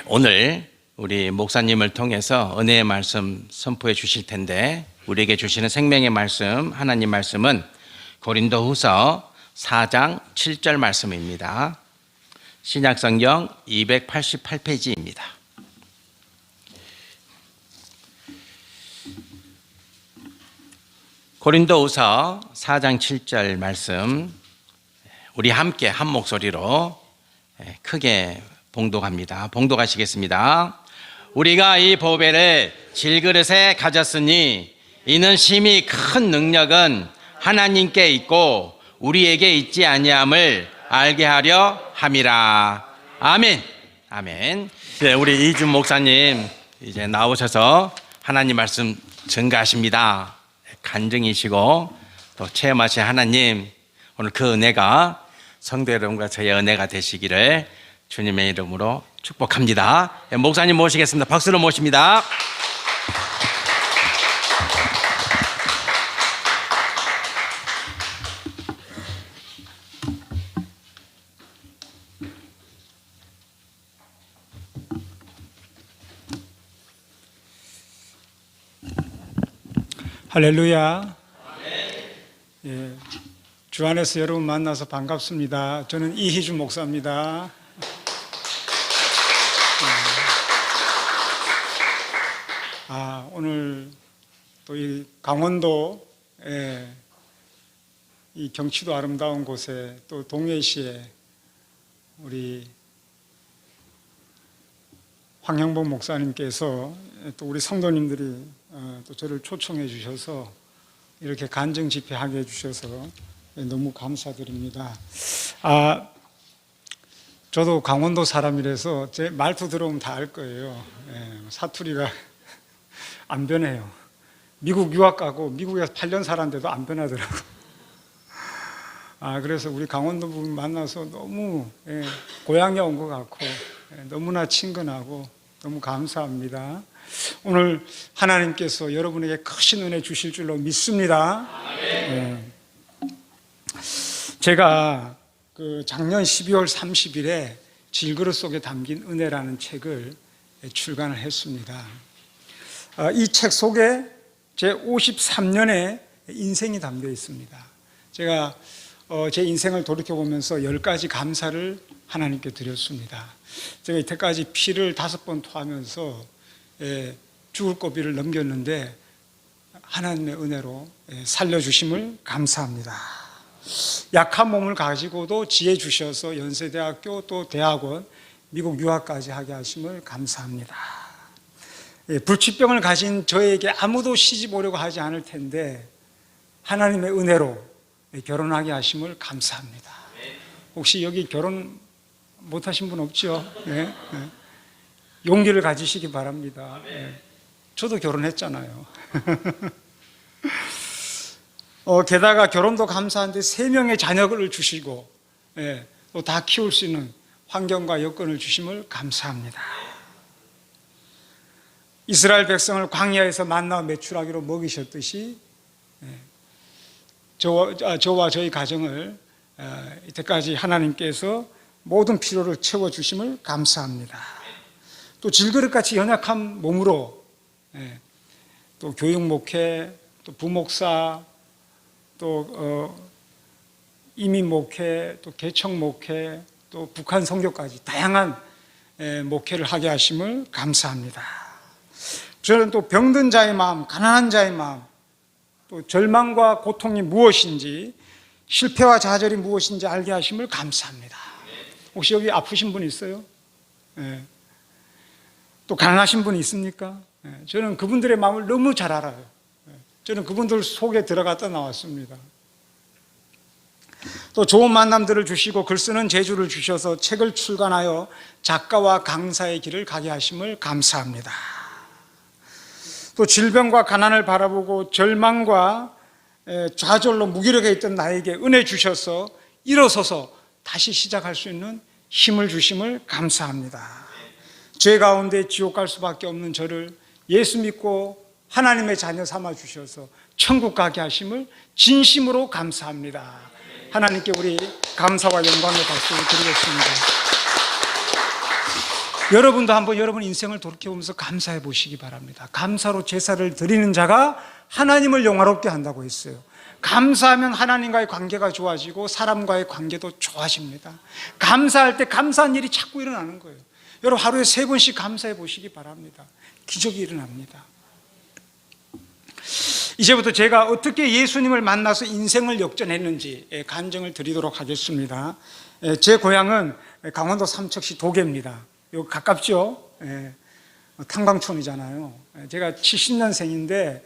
오늘 우리 목사님을 통해서 은혜의 말씀 선포해 주실 텐데, 우리에게 주시는 생명의 말씀, 하나님 말씀은 고린도후서 4장 7절 말씀입니다. 신약성경 288페이지입니다. 고린도후서 4장 7절 말씀, 우리 함께 한 목소리로 크게 봉독합니다. 봉독하시겠습니다. 우리가 이 보배를 질그릇에 가졌으니 이는 심히 큰 능력은 하나님께 있고 우리에게 있지 아니함을 알게 하려 함이라. 아멘. 아멘. 네, 우리 이준 목사님 이제 나오셔서 하나님 말씀 증가하십니다. 간증이시고 또 체험하신 하나님, 오늘 그 은혜가 성도 여러분과 저의 은혜가 되시기를 주님의 이름으로 축복합니다. 목사님 모시겠습니다. 박수로 모십니다. 할렐루야. 예, 주 안에서 여러분 만나서 반갑습니다. 저는 이희준 목사입니다. 오늘 또 이 강원도 이 경치도 아름다운 곳에 또 동해시에 우리 황형복 목사님께서 또 우리 성도님들이 또 저를 초청해 주셔서 이렇게 간증 집회하게 해주셔서 너무 감사드립니다. 저도 강원도 사람이라서 제 말투 들어오면 다 알 거예요. 사투리가 안 변해요. 미국 유학 가고 미국에서 8년 살았는데도 안 변하더라고요. 그래서 우리 강원도 분 만나서 너무 고향에 온 것 같고 너무나 친근하고 너무 감사합니다. 오늘 하나님께서 여러분에게 크신 은혜 주실 줄로 믿습니다. 제가 작년 12월 30일에 질그릇 속에 담긴 은혜라는 책을 출간을 했습니다. 이 책 속에 제 53년의 인생이 담겨 있습니다. 제가 제 인생을 돌이켜보면서 10가지 감사를 하나님께 드렸습니다. 제가 이때까지 피를 5번 토하면서 죽을 고비를 넘겼는데 하나님의 은혜로 살려주심을 감사합니다. 약한 몸을 가지고도 지혜 주셔서 연세대학교 또 대학원 미국 유학까지 하게 하심을 감사합니다. 불치병을 가진 저에게 아무도 시집 오려고 하지 않을 텐데 하나님의 은혜로 결혼하게 하심을 감사합니다. 혹시 여기 결혼 못하신 분 없죠? 네. 용기를 가지시기 바랍니다. 저도 결혼했잖아요. 게다가 결혼도 감사한데 3명의 자녀를 주시고 또 다 키울 수 있는 환경과 여건을 주심을 감사합니다. 이스라엘 백성을 광야에서 만나 매출하기로 먹이셨듯이 저와 저희 가정을 이때까지 하나님께서 모든 필요를 채워주심을 감사합니다. 또 질그릇같이 연약한 몸으로 또 교육 목회, 또 부목사, 또 이민 목회, 또 개척 목회, 또 북한 선교까지 다양한 목회를 하게 하심을 감사합니다. 저는 또 병든 자의 마음, 가난한 자의 마음, 또 절망과 고통이 무엇인지, 실패와 좌절이 무엇인지 알게 하심을 감사합니다. 혹시 여기 아프신 분 있어요? 또 가난하신 분 있습니까? 저는 그분들의 마음을 너무 잘 알아요. 저는 그분들 속에 들어갔다 나왔습니다. 또 좋은 만남들을 주시고 글 쓰는 재주를 주셔서 책을 출간하여 작가와 강사의 길을 가게 하심을 감사합니다. 또 질병과 가난을 바라보고 절망과 좌절로 무기력해 있던 나에게 은혜 주셔서 일어서서 다시 시작할 수 있는 힘을 주심을 감사합니다. 죄 가운데 지옥 갈 수밖에 없는 저를 예수 믿고 하나님의 자녀 삼아 주셔서 천국 가게 하심을 진심으로 감사합니다. 하나님께 우리 감사와 영광의 박수를 드리겠습니다. 여러분도 한번 여러분 인생을 돌이켜보면서 감사해 보시기 바랍니다. 감사로 제사를 드리는 자가 하나님을 영화롭게 한다고 했어요. 감사하면 하나님과의 관계가 좋아지고 사람과의 관계도 좋아집니다. 감사할 때 감사한 일이 자꾸 일어나는 거예요. 여러분 하루에 3번씩 감사해 보시기 바랍니다. 기적이 일어납니다. 이제부터 제가 어떻게 예수님을 만나서 인생을 역전했는지 간증을 드리도록 하겠습니다. 제 고향은 강원도 삼척시 도계입니다. 여기 가깝죠? 탄광촌이잖아요. 제가 70년생인데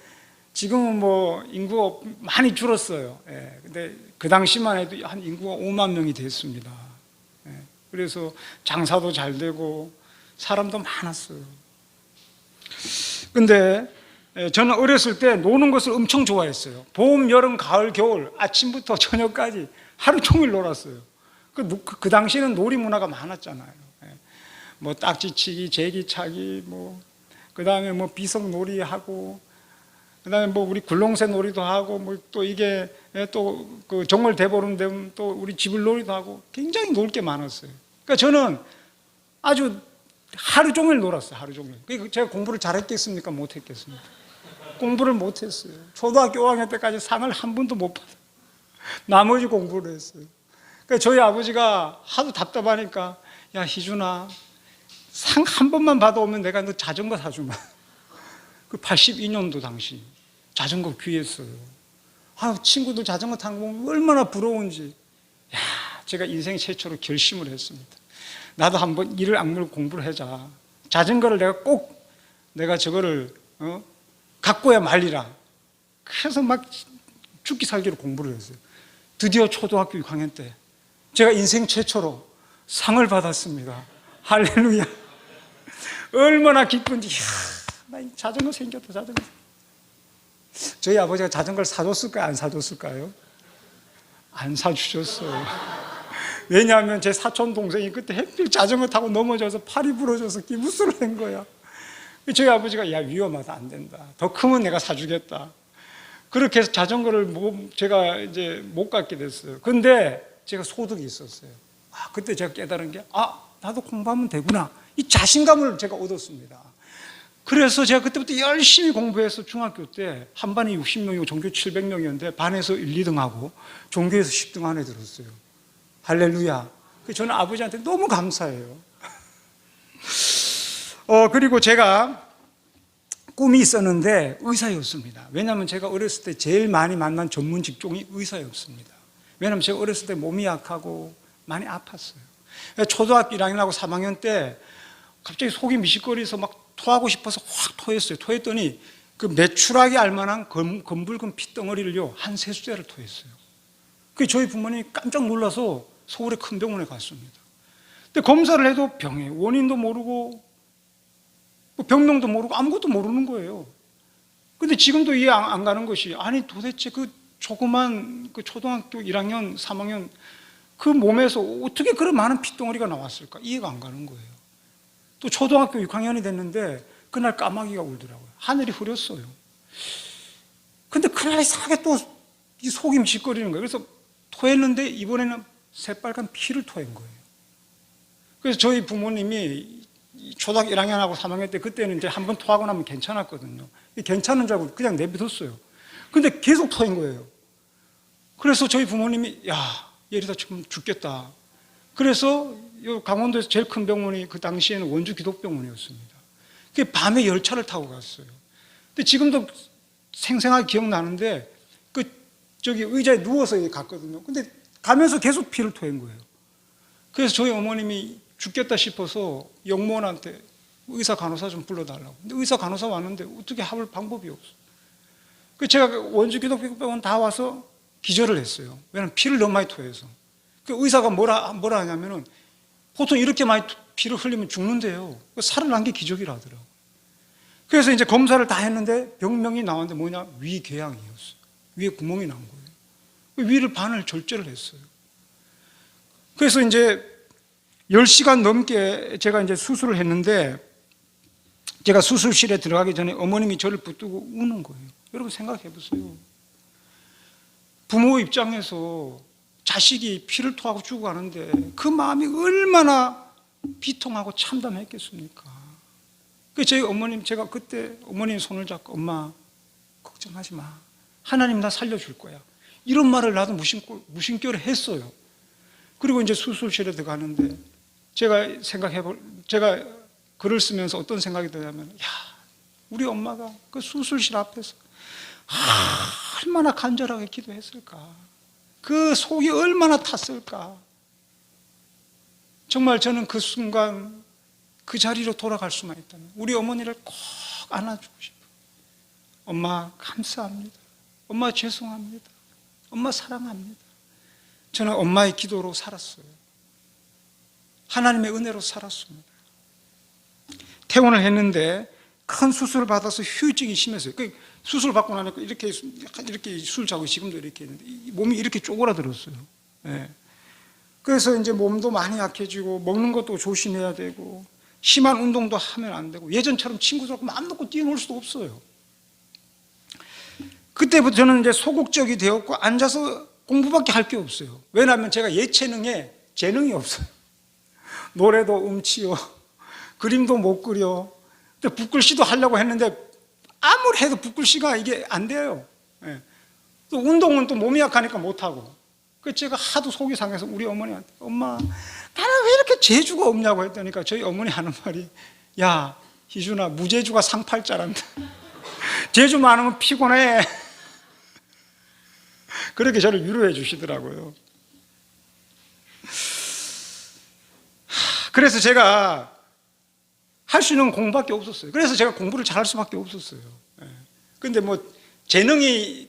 지금은 뭐 인구가 많이 줄었어요. 근데 그 당시만 해도 한 인구가 5만 명이 됐습니다. 그래서 장사도 잘 되고 사람도 많았어요. 근데 저는 어렸을 때 노는 것을 엄청 좋아했어요. 봄, 여름, 가을, 겨울 아침부터 저녁까지 하루 종일 놀았어요. 그 당시에는 놀이 문화가 많았잖아요. 뭐 딱지치기, 제기차기, 뭐 그다음에 뭐 비석놀이 하고, 그다음에 뭐 우리 굴렁쇠 놀이도 하고, 뭐 또 이게 또 그 정월 대보름 되면 또 우리 집을 놀이도 하고 굉장히 놀 게 많았어요. 그러니까 저는 아주 하루 종일 놀았어요. 하루 종일. 제가 공부를 잘했겠습니까? 못했겠습니까? 공부를 못했어요. 초등학교 5학년 때까지 상을 한 번도 못 받아요. 나머지 공부를 했어요. 그러니까 저희 아버지가 하도 답답하니까, 야 희준아, 상 한 번만 받아오면 내가 너 자전거 사주마. 그 82년도 당시 자전거 귀했어요. 친구들 자전거 타는 거 보면 얼마나 부러운지. 제가 인생 최초로 결심을 했습니다. 나도 한번 이를 악물고 공부를 하자. 자전거를 내가 저거를 갖고야 말리라. 그래서 막 죽기 살기로 공부를 했어요. 드디어 초등학교 6학년 때 제가 인생 최초로 상을 받았습니다. 할렐루야. 얼마나 기쁜지. 나 자전거 생겼다. 자전거. 저희 아버지가 자전거를 사줬을까요? 안 사줬을까요? 안 사주셨어요. 왜냐하면 제 사촌 동생이 그때 햇빛 자전거 타고 넘어져서 팔이 부러져서 기부스를 한 거야. 저희 아버지가, 야 위험하다, 안 된다, 더 크면 내가 사주겠다. 그렇게 해서 자전거를 제가 이제 못 갖게 됐어요. 근데 제가 소득이 있었어요. 그때 제가 깨달은 게, 나도 공부하면 되구나, 이 자신감을 제가 얻었습니다. 그래서 제가 그때부터 열심히 공부해서 중학교 때 한 반에 60명이고 전교 700명이었는데 반에서 1, 2등하고 전교에서 10등 안에 들었어요. 할렐루야. 저는 아버지한테 너무 감사해요. 그리고 제가 꿈이 있었는데 의사였습니다. 왜냐하면 제가 어렸을 때 제일 많이 만난 전문 직종이 의사였습니다. 왜냐하면 제가 어렸을 때 몸이 약하고 많이 아팠어요. 초등학교 1학년하고 3학년 때 갑자기 속이 미식거려서 막 토하고 싶어서 확 토했어요. 토했더니 그 매출하게 알만한 검붉은 핏덩어리를요, 한 세수대를 토했어요. 그래서 저희 부모님이 깜짝 놀라서 서울의 큰 병원에 갔습니다. 근데 검사를 해도 병의 원인도 모르고 병명도 모르고 아무것도 모르는 거예요. 근데 지금도 이해 안 가는 것이, 아니 도대체 그 조그만 그 초등학교 1학년, 3학년 그 몸에서 어떻게 그런 많은 핏덩어리가 나왔을까? 이해가 안 가는 거예요. 또 초등학교 6학년이 됐는데 그날 까마귀가 울더라고요. 하늘이 흐렸어요. 근데 그날 이상하게 또 이 속이 미식거리는 거예요. 그래서 토했는데 이번에는 새빨간 피를 토한 거예요. 그래서 저희 부모님이 초등학교 1학년하고 3학년 때, 그때는 이제 한번 토하고 나면 괜찮았거든요. 괜찮은 줄 알고 그냥 내비뒀어요. 근데 계속 토한 거예요. 그래서 저희 부모님이, 야, 얘리다 지금 죽겠다. 그래서 강원도에서 제일 큰 병원이 그 당시에는 원주 기독병원이었습니다. 밤에 열차를 타고 갔어요. 근데 지금도 생생하게 기억나는데 저기 의자에 누워서 갔거든요. 근데 가면서 계속 피를 토한 거예요. 그래서 저희 어머님이 죽겠다 싶어서 영무원한테 의사 간호사 좀 불러달라고. 근데 의사 간호사 왔는데 어떻게 합을 방법이 없어요. 그래서 제가 원주 기독병원 다 와서 기절을 했어요. 왜냐하면 피를 너무 많이 토해서. 그 의사가 뭐라 하냐면은, 보통 이렇게 많이 피를 흘리면 죽는데요, 살아난 게 기적이라 하더라고요. 그래서 이제 검사를 다 했는데 병명이 나왔는데 뭐냐? 위궤양이었어요. 위에 구멍이 난 거예요. 위를 반을 절제를 했어요. 그래서 이제 10시간 넘게 제가 이제 수술을 했는데, 제가 수술실에 들어가기 전에 어머님이 저를 붙들고 우는 거예요. 여러분 생각해 보세요. 부모 입장에서 자식이 피를 토하고 죽어가는데 그 마음이 얼마나 비통하고 참담했겠습니까? 그 저희 어머님, 제가 그때 어머님 손을 잡고 엄마 걱정하지 마. 하나님 나 살려줄 거야. 이런 말을 나도 무심결에 했어요. 그리고 이제 수술실에 들어가는데 제가 글을 쓰면서 어떤 생각이 드냐면, 야, 우리 엄마가 그 수술실 앞에서 얼마나 간절하게 기도했을까. 그 속이 얼마나 탔을까. 정말 저는 그 순간 그 자리로 돌아갈 수만 있다면 우리 어머니를 꼭 안아주고 싶어요. 엄마 감사합니다. 엄마 죄송합니다. 엄마 사랑합니다. 저는 엄마의 기도로 살았어요. 하나님의 은혜로 살았습니다. 퇴원을 했는데 큰 수술을 받아서 휴유증이 심했어요. 수술 받고 나니까 이렇게 술 자고 지금도 이렇게 있는데 몸이 이렇게 쪼그라들었어요. 네. 그래서 이제 몸도 많이 약해지고 먹는 것도 조심해야 되고 심한 운동도 하면 안 되고 예전처럼 친구들하고 마음 놓고 뛰어놀 수도 없어요. 그때부터 저는 이제 소극적이 되었고 앉아서 공부밖에 할 게 없어요. 왜냐하면 제가 예체능에 재능이 없어요. 노래도 음치요, 그림도 못 그려. 근데 붓글씨도 하려고 했는데 아무리 해도 붓글씨가 이게 안 돼요. 예. 또 운동은 또 몸이 약하니까 못 하고. 그 제가 하도 속이 상해서 우리 어머니한테 엄마 나는 왜 이렇게 재주가 없냐고 했더니까 저희 어머니 하는 말이 야 희준아 무재주가 상팔자란다. 재주 많으면 피곤해. 그렇게 저를 위로해 주시더라고요. 그래서 제가 할 수 있는 공부밖에 없었어요. 그래서 제가 공부를 잘할 수밖에 없었어요. 근데 뭐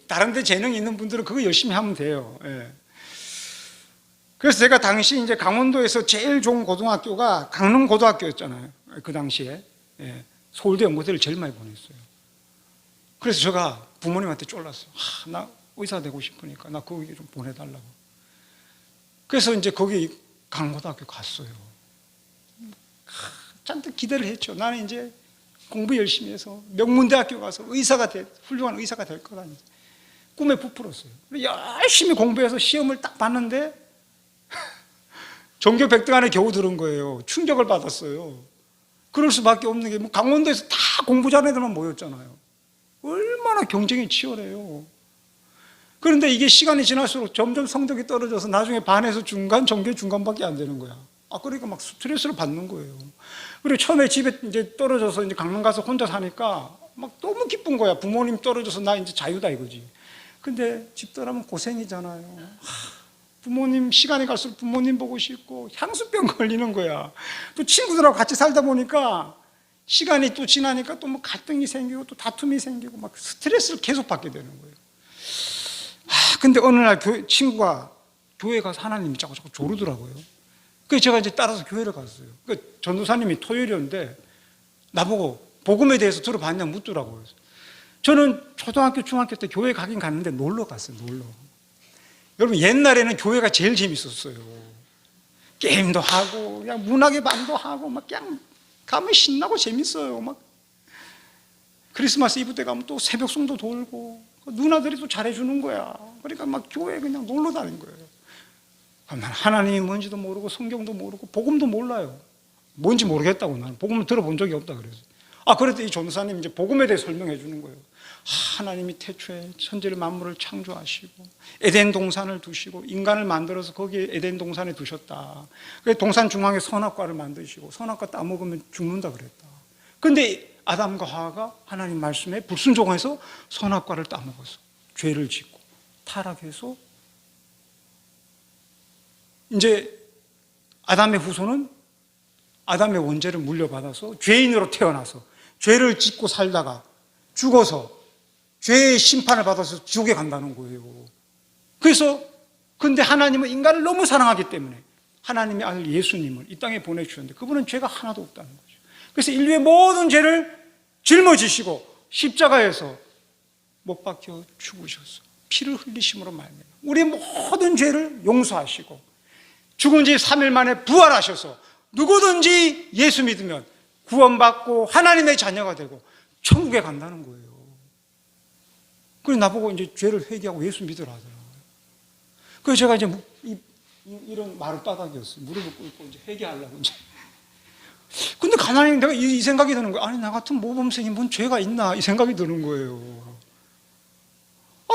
다른 데 재능이 있는 분들은 그거 열심히 하면 돼요. 그래서 제가 당시 이제 강원도에서 제일 좋은 고등학교가 강릉고등학교였잖아요. 그 당시에. 서울대 연고대를 제일 많이 보냈어요. 그래서 제가 부모님한테 쫄랐어요. 나 의사 되고 싶으니까 나 거기 좀 보내달라고. 그래서 이제 거기 강릉고등학교 갔어요. 잔뜩 기대를 했죠. 나는 이제 공부 열심히 해서 명문대학교 가서 훌륭한 의사가 될 거다. 꿈에 부풀었어요. 열심히 공부해서 시험을 딱 봤는데 전교 100등 안에 겨우 들은 거예요. 충격을 받았어요. 그럴 수밖에 없는 게 뭐 강원도에서 다 공부 잘하는 애들만 모였잖아요. 얼마나 경쟁이 치열해요. 그런데 이게 시간이 지날수록 점점 성적이 떨어져서 나중에 반에서 중간, 전교 중간밖에 안 되는 거야. 그러니까 막 스트레스를 받는 거예요. 그리고 처음에 집에 이제 떨어져서 이제 강릉 가서 혼자 사니까 막 너무 기쁜 거야. 부모님 떨어져서 나 이제 자유다 이거지. 근데 집 떠나면 고생이잖아요. 부모님 시간이 갈수록 부모님 보고 싶고 향수병 걸리는 거야. 또 친구들하고 같이 살다 보니까 시간이 또 지나니까 또 뭐 갈등이 생기고 또 다툼이 생기고 막 스트레스를 계속 받게 되는 거예요. 근데 어느 날 친구가 교회 가서 하나님이 자꾸 조르더라고요. 그래서 제가 이제 따라서 교회를 갔어요. 그 전도사님이 토요일이었는데 나보고 복음에 대해서 들어봤냐 묻더라고요. 저는 초등학교, 중학교 때 교회 가긴 갔는데 놀러 갔어요. 놀러. 여러분 옛날에는 교회가 제일 재밌었어요. 게임도 하고 그냥 문학의 반도 하고 막 그냥 가면 신나고 재밌어요. 막 크리스마스 이브 때 가면 또 새벽송도 돌고 누나들이 또 잘해주는 거야. 그러니까 막 교회에 그냥 놀러 다닌 거예요. 난 하나님이 뭔지도 모르고 성경도 모르고 복음도 몰라요. 뭔지 모르겠다고 나는 복음을 들어본 적이 없다 그래서. 그랬더니 이 전도사님이 이제 복음에 대해 설명해 주는 거예요. 하나님이 태초에 천지를 만물을 창조하시고 에덴 동산을 두시고 인간을 만들어서 거기에 에덴 동산에 두셨다. 그래서 동산 중앙에 선악과를 만드시고 선악과 따먹으면 죽는다 그랬다. 근데 아담과 하와가 하나님 말씀에 불순종해서 선악과를 따먹어서 죄를 짓고 타락해서 이제 아담의 후손은 아담의 원죄를 물려받아서 죄인으로 태어나서 죄를 짓고 살다가 죽어서 죄의 심판을 받아서 지옥에 간다는 거예요. 그래서 근데 하나님은 인간을 너무 사랑하기 때문에 하나님의 아들 예수님을 이 땅에 보내주셨는데 그분은 죄가 하나도 없다는 거죠. 그래서 인류의 모든 죄를 짊어지시고 십자가에서 못 박혀 죽으셔서 피를 흘리심으로 말미암아 우리의 모든 죄를 용서하시고 죽은 지 3일 만에 부활하셔서 누구든지 예수 믿으면 구원받고 하나님의 자녀가 되고 천국에 간다는 거예요. 그래서 나보고 이제 죄를 회개하고 예수 믿으라 하더라고요. 그래서 제가 이제 이런 마룻바닥이었어요. 무릎을 꿇고 이제 회개하려고 이제 근데 가만히 내가 이 생각이 드는 거예요. 아니, 나 같은 모범생이 뭔 죄가 있나? 이 생각이 드는 거예요.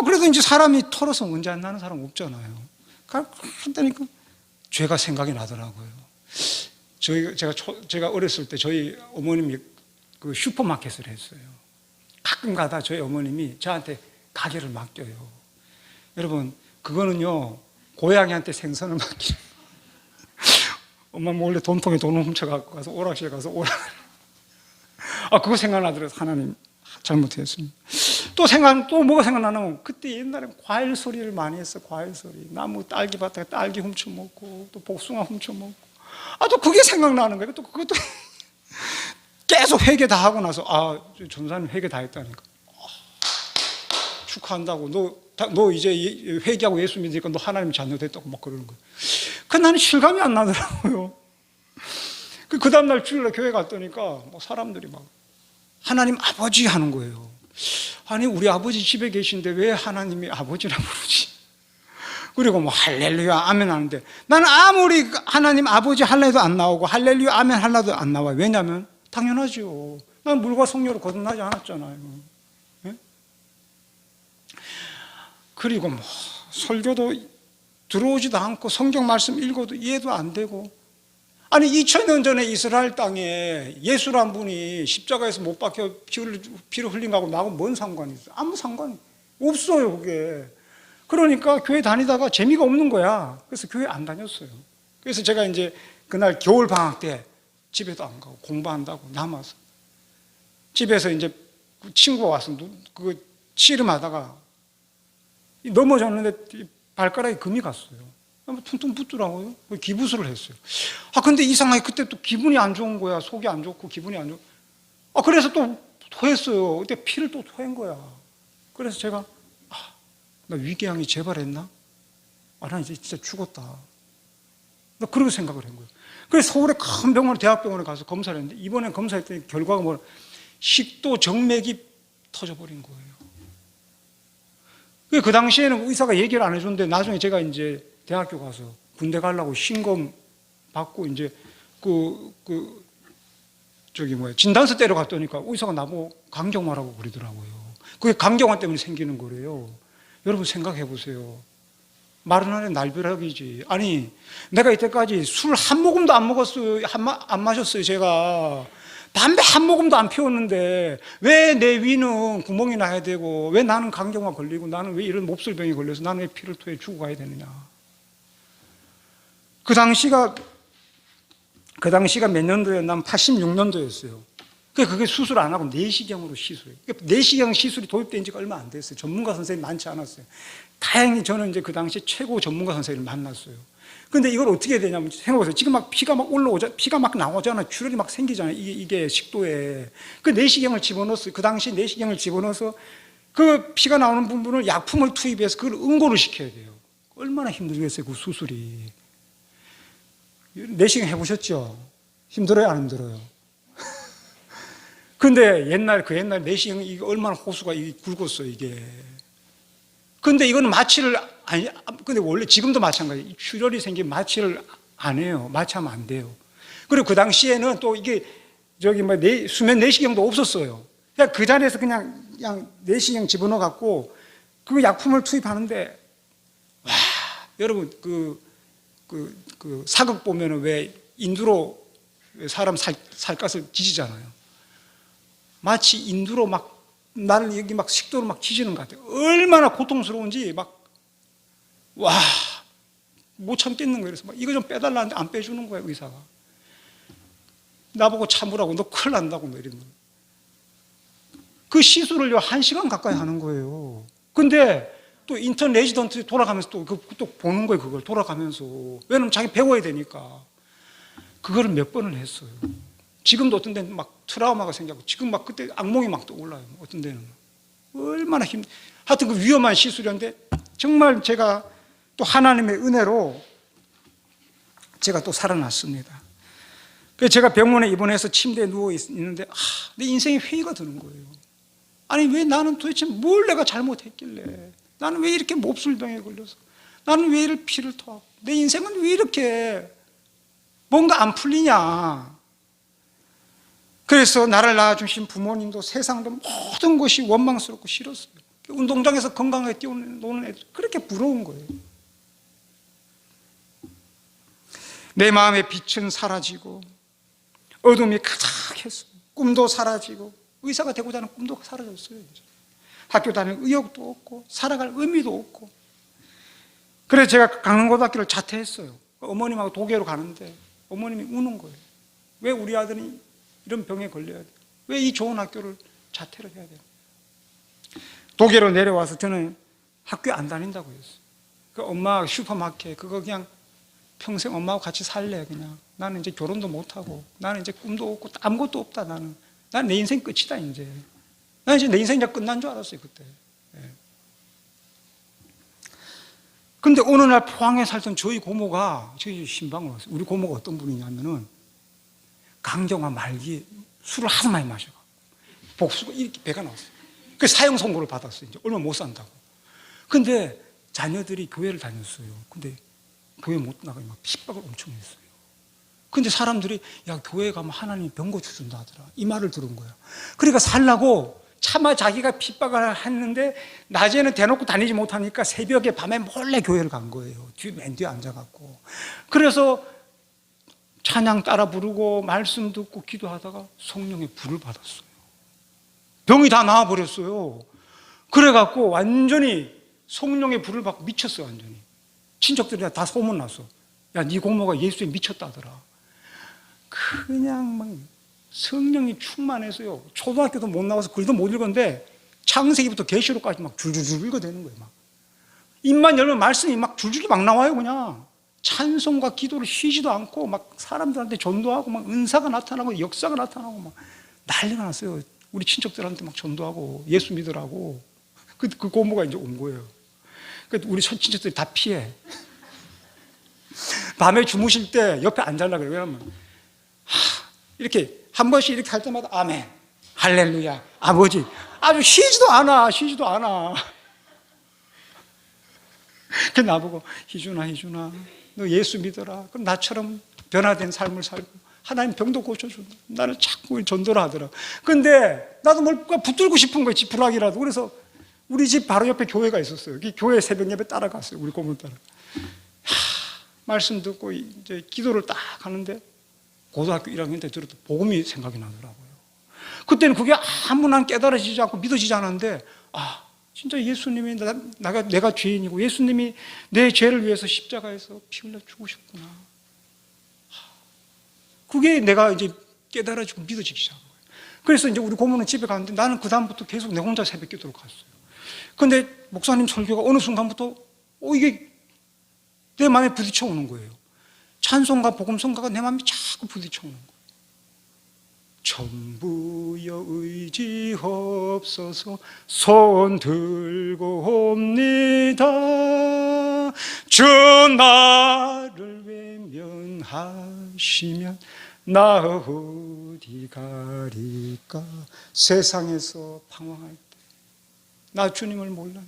그래도 이제 사람이 털어서 문제 안 나는 사람 없잖아요. 그러니까 죄가 생각이 나더라고요. 제가 어렸을 때 저희 어머님이 그 슈퍼마켓을 했어요. 가끔 가다 저희 어머님이 저한테 가게를 맡겨요. 여러분, 그거는요, 고양이한테 생선을 맡기는. 엄마 몰래 돈통에 돈을 훔쳐갖고 가서 오락실에 가서 그거 생각나더라고요. 하나님 잘못했습니다. 또 뭐가 생각나냐면 그때 옛날에 과일 소리를 많이 했어. 과일 소리. 나무 딸기밭에 딸기 훔쳐먹고 또 복숭아 훔쳐먹고. 또 그게 생각나는 거예요. 또 그것도 계속 회개 다 하고 나서 전사님 회개 다 했다니까. 축하한다고. 너 이제 회개하고 예수 믿으니까 너 하나님 자녀 됐다고 막 그러는 거예요. 나는 실감이 안 나더라고요. 그 다음날 주일날 교회 갔더니까 사람들이 막 하나님 아버지 하는 거예요. 아니, 우리 아버지 집에 계신데 왜 하나님이 아버지라고 부르지? 그리고 할렐루야 아멘 하는데 나는 아무리 하나님 아버지 할래도 안 나오고 할렐루야 아멘 할래도 안 나와요. 왜냐하면 당연하죠. 난 물과 성령으로 거듭나지 않았잖아요. 네? 그리고 설교도 들어오지도 않고 성경 말씀 읽어도 이해도 안 되고. 아니, 2000년 전에 이스라엘 땅에 예수란 분이 십자가에서 못 박혀 피를 흘린 거하고 나하고 뭔 상관이 있어요? 아무 상관이 없어요, 그게. 그러니까 교회 다니다가 재미가 없는 거야. 그래서 교회 안 다녔어요. 그래서 제가 이제 그날 겨울 방학 때 집에도 안 가고 공부한다고 남아서 집에서 이제 친구가 와서 그 씨름하다가 넘어졌는데 발가락에 금이 갔어요. 퉁퉁 붙더라고요. 기부술을 했어요. 근데 이상하게 그때 또 기분이 안 좋은 거야. 속이 안 좋고 기분이 안 좋고. 그래서 또 토했어요. 그때 피를 또 토한 거야. 그래서 제가 나 위궤양이 재발했나? 나 이제 진짜 죽었다. 나 그렇게 생각을 한 거예요. 그래서 서울의 큰 병원, 대학병원에 가서 검사를 했는데 이번에 검사했더니 결과가 식도 정맥이 터져버린 거예요. 그 당시에는 의사가 얘기를 안 해줬는데 나중에 제가 이제 대학교 가서 군대 가려고 신검 받고 이제 진단서 때려 갔더니까 의사가 나보고 강경화라고 그러더라고요. 그게 강경화 때문에 생기는 거래요. 여러분 생각해 보세요. 마른 하늘의 날벼락이지. 아니, 내가 이때까지 술 한 모금도 안 먹었어요. 안 마셨어요, 제가. 담배 한 모금도 안 피웠는데 왜 내 위는 구멍이 나야 되고 왜 나는 강경화 걸리고 나는 왜 이런 몹쓸병이 걸려서 나는 왜 피를 토해 죽어가야 되느냐. 그 당시가 몇 년도였나? 86년도였어요. 그게 수술 안 하고 내시경으로 시술해요. 내시경 시술이 도입된 지가 얼마 안 됐어요. 전문가 선생님이 많지 않았어요. 다행히 저는 이제 그 당시 최고 전문가 선생님을 만났어요. 근데 이걸 어떻게 해야 되냐면 생각해보세요. 지금 막 피가 막 피가 막 나오잖아요. 출혈이 막 생기잖아요. 이게 식도에. 그 내시경을 집어넣었어요. 그 당시 내시경을 집어넣어서 그 피가 나오는 부분을 약품을 투입해서 그걸 응고를 시켜야 돼요. 얼마나 힘들겠어요, 그 수술이. 내시경 해보셨죠? 힘들어요, 안 힘들어요? 근데 그 옛날 내시경 이게 얼마나 호수가 굵었어요, 이게. 근데 이거는 근데 원래 지금도 마찬가지예요. 출혈이 생기면 마취를 안 해요. 마취하면 안 돼요. 그리고 그 당시에는 또 이게 수면 내시경도 없었어요. 그냥 그 자리에서 그냥 내시경 집어넣어 갖고 그 약품을 투입하는데, 와, 여러분 그 사극 보면은 왜 인두로 사람 살갗을 지지잖아요. 마치 인두로 나를 여기 식도로 지지는 것 같아요. 얼마나 고통스러운지 못 참겠는 거예요. 그래서 이거 좀 빼달라는데 안 빼주는 거예요, 의사가. 나보고 참으라고, 너 큰일 난다고, 이러는 거예요. 그 시술을요, 1시간 가까이 하는 거예요. 근데 또 인턴 레지던트 돌아가면서 또 보는 거예요, 그걸 돌아가면서. 왜냐면 자기 배워야 되니까. 그거를 몇 번을 했어요. 지금도 어떤 데는 트라우마가 생기고, 지금 그때 악몽이 떠올라요. 어떤 데는. 얼마나 하여튼 그 위험한 시술이었는데, 정말 제가 또 하나님의 은혜로 제가 또 살아났습니다. 그래서 제가 병원에 입원해서 침대에 누워 있는데, 내 인생에 회의가 드는 거예요. 아니, 왜 나는 도대체 뭘 내가 잘못했길래, 나는 왜 이렇게 몹쓸병에 걸려서, 나는 왜 이렇게 피를 토하고, 내 인생은 왜 이렇게 뭔가 안 풀리냐. 그래서 나를 낳아주신 부모님도 세상도 모든 것이 원망스럽고 싫었어요. 운동장에서 건강하게 뛰어노는 애들 그렇게 부러운 거예요. 내 마음의 빛은 사라지고 어둠이 가득했어요. 꿈도 사라지고 의사가 되고자 하는 꿈도 사라졌어요. 학교 다닐 의욕도 없고 살아갈 의미도 없고. 그래서 제가 강릉고등학교를 자퇴했어요. 어머님하고 도계로 가는데 어머님이 우는 거예요. 왜 우리 아들이 이런 병에 걸려야 돼? 왜 이 좋은 학교를 자퇴를 해야 돼요? 도계로 내려와서 저는 학교에 안 다닌다고 했어요. 그 엄마 슈퍼마켓 그거 그냥 평생 엄마하고 같이 살래 그냥. 나는 이제 결혼도 못하고 나는 이제 꿈도 없고 아무것도 없다. 나는 내 인생 끝이다 이제. 난 이제 내 인생 이제 끝난 줄 알았어요 그때. 근데 어느 날 포항에 살던 저희 고모가 저희 신방을 왔어요. 우리 고모가 어떤 분이냐면은 강경화 말기에 술을 하도 많이 마셔가지고 복수가 이렇게 배가 나왔어요. 그 사형 선고를 받았어요. 이제 얼마 못 산다고. 근데 자녀들이 교회를 다녔어요. 근데 교회 못 나가면 막 핍박을 엄청 했어요. 근데 사람들이 야 교회 가면 하나님이 병고쳐 준다 하더라. 이 말을 들은 거야. 그러니까 살라고 차마 자기가 핍박을 했는데 낮에는 대놓고 다니지 못하니까 새벽에 밤에 몰래 교회를 간 거예요. 맨 뒤에 앉아갖고. 그래서 찬양 따라 부르고 말씀 듣고 기도하다가 성령의 불을 받았어요. 병이 다 나아버렸어요. 그래갖고 완전히 성령의 불을 받고 미쳤어요. 완전히 친척들이 다 소문났어. 야, 네 고모가 예수에 미쳤다더라. 그냥 막 성령이 충만해서요. 초등학교도 못 나와서 글도 못 읽었는데 창세기부터 계시록까지 막 줄줄줄 읽어대는 거예요. 막 입만 열면 말씀이 막 줄줄이 막 나와요. 그냥 찬송과 기도를 쉬지도 않고 막 사람들한테 전도하고 막 은사가 나타나고 역사가 나타나고 막 난리가 났어요. 우리 친척들한테 막 전도하고 예수 믿으라고. 그 고모가 이제 온 거예요. 우리 친척들이 다 피해. 밤에 주무실 때 옆에 앉으려고 그래요. 왜냐면 이렇게 한 번씩 이렇게 할 때마다 아멘, 할렐루야, 아버지 아주 쉬지도 않아. 그 나보고 희준아 너 예수 믿어라. 그럼 나처럼 변화된 삶을 살고 하나님 병도 고쳐준다. 나를 자꾸 전도를 하더라. 근데 나도 뭘 붙들고 싶은 거지, 지푸라기라도. 그래서 우리 집 바로 옆에 교회가 있었어요. 교회 새벽 예배 따라갔어요. 우리 고모 따라. 말씀 듣고 이제 기도를 딱 하는데 고등학교 1학년 때 들었던 복음이 생각이 나더라고요. 그때는 그게 아무나 깨달아지지 않고 믿어지지 않았는데 진짜 예수님이 내가 죄인이고 예수님이 내 죄를 위해서 십자가에서 피 흘려 죽으셨구나. 그게 내가 이제 깨달아지고 믿어지기 시작한 거예요. 그래서 이제 우리 고모는 집에 갔는데 나는 그 다음부터 계속 내 혼자 새벽 기도를 갔어요. 근데 목사님 설교가 어느 순간부터 이게 내 마음에 부딪혀 오는 거예요. 찬송가 복음성가가 내 마음에 자꾸 부딪혀 오는 거예요. 전부여 의지없어서 손 들고 옵니다. 주 나를 외면하시면 나 어디 가리까. 세상에서 방황할 때 나 주님을 몰랐네.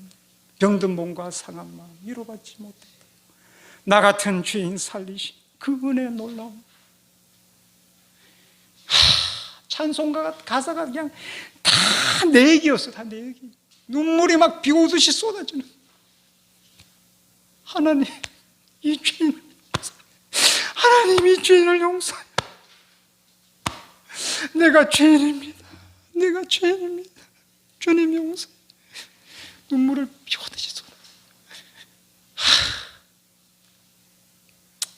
병든 몸과 상한 마음 위로받지 못했다. 나 같은 죄인 살리신 그 은혜 놀라움. 찬송가 가사가 그냥 다 내 얘기였어. 다 내 얘기. 눈물이 막 비 오듯이 쏟아지는. 하나님 이 죄인을 하나님 이 죄인을 용서해. 내가 죄인입니다. 주님 용서해. 눈물을 비 오듯이 쏟아.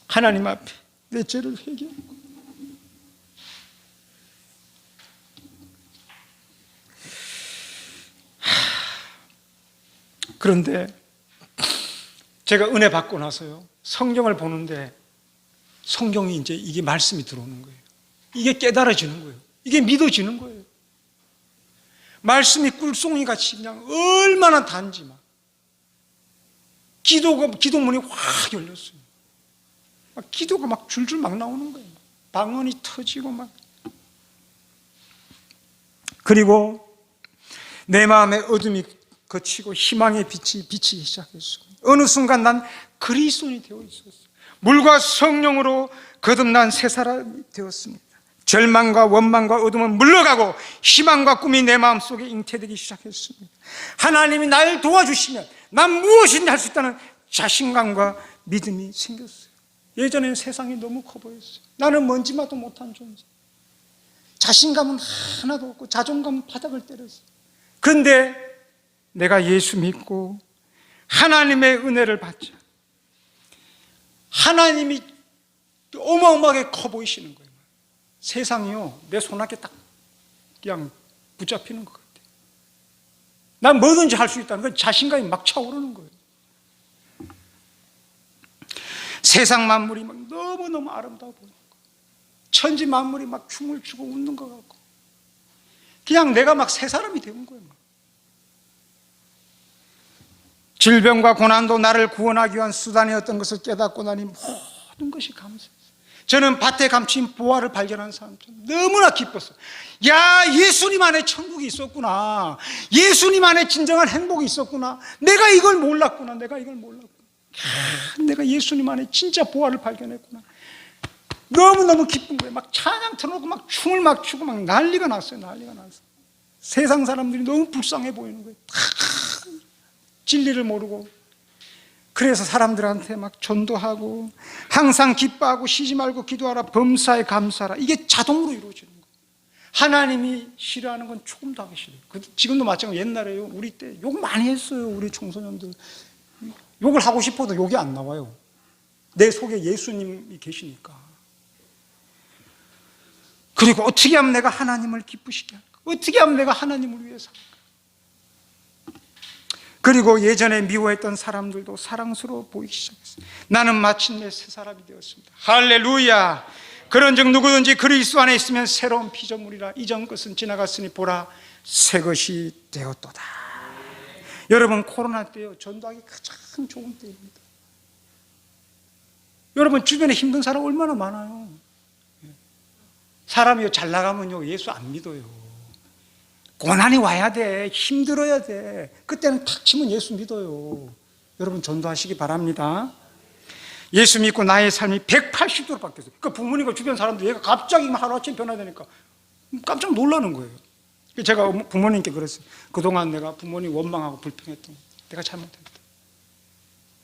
하나님 앞에 내 죄를 회개하고 그런데 제가 은혜 받고 나서요 성경을 보는데 성경이 이제 이게 말씀이 들어오는 거예요. 이게 깨달아지는 거예요. 이게 믿어지는 거예요. 말씀이 꿀송이같이 그냥 얼마나 단지만 기도문이 확 열렸어요. 막 기도가 막 줄줄 막 나오는 거예요. 방언이 터지고 막. 그리고 내 마음에 어둠이 거치고 희망의 빛이 비치기 시작했어요. 어느 순간 난 그리스도인이 되어 있었어요. 물과 성령으로 거듭난 새 사람이 되었습니다. 절망과 원망과 어둠은 물러가고 희망과 꿈이 내 마음속에 잉태되기 시작했습니다. 하나님이 날 도와주시면 난 무엇이든지 할 수 있다는 자신감과 믿음이 생겼어요. 예전에는 세상이 너무 커 보였어요. 나는 먼지마도 못한 존재, 자신감은 하나도 없고 자존감은 바닥을 때렸어요. 그런데 내가 예수 믿고 하나님의 은혜를 받자 하나님이 어마어마하게 커 보이시는 거예요. 세상이요, 내 손아귀에 딱 그냥 붙잡히는 것 같아요. 난 뭐든지 할 수 있다는 건 자신감이 막 차오르는 거예요. 세상 만물이 막 너무너무 아름다워 보이는 거예요. 천지 만물이 막 춤을 추고 웃는 것 같고, 그냥 내가 막 새 사람이 되는 거예요. 막. 질병과 고난도 나를 구원하기 위한 수단이었던 것을 깨닫고 나니 모든 것이 감사했어요. 저는 밭에 감춘 보화를 발견한 사람처럼 너무나 기뻤어요. 야, 예수님 안에 천국이 있었구나. 예수님 안에 진정한 행복이 있었구나. 내가 이걸 몰랐구나. 내가 예수님 안에 진짜 보화를 발견했구나. 너무너무 기쁜 거예요. 막 찬양 틀어놓고 막 춤을 막 추고 막 난리가 났어요. 세상 사람들이 너무 불쌍해 보이는 거예요. 진리를 모르고. 그래서 사람들한테 막 전도하고 항상 기뻐하고 쉬지 말고 기도하라, 범사에 감사하라. 이게 자동으로 이루어지는 거예요. 하나님이 싫어하는 건 조금도 하기 싫어요. 지금도 마찬가지로 옛날에요, 우리 때 욕 많이 했어요. 우리 청소년들 욕을 하고 싶어도 욕이 안 나와요. 내 속에 예수님이 계시니까. 그리고 어떻게 하면 내가 하나님을 기쁘시게 할까? 어떻게 하면 내가 하나님을 위해 살까? 그리고 예전에 미워했던 사람들도 사랑스러워 보이기 시작했어요. 나는 마침내 새 사람이 되었습니다. 할렐루야. 그런즉 누구든지 그리스도 안에 있으면 새로운 피조물이라. 이전 것은 지나갔으니 보라, 새 것이 되었도다. 여러분, 코로나 때요, 전도하기 가장 좋은 때입니다. 여러분, 주변에 힘든 사람 얼마나 많아요. 사람이요, 잘 나가면요, 예수 안 믿어요. 고난이 와야 돼. 힘들어야 돼. 그때는 탁 치면 예수 믿어요. 여러분, 전도하시기 바랍니다. 예수 믿고 나의 삶이 180도로 바뀌었어요. 그 부모님과 주변 사람들, 얘가 갑자기 하루아침에 변화되니까 깜짝 놀라는 거예요. 제가 부모님께 그랬어요. 그동안 내가 부모님 원망하고 불평했던 거, 내가 잘못했다.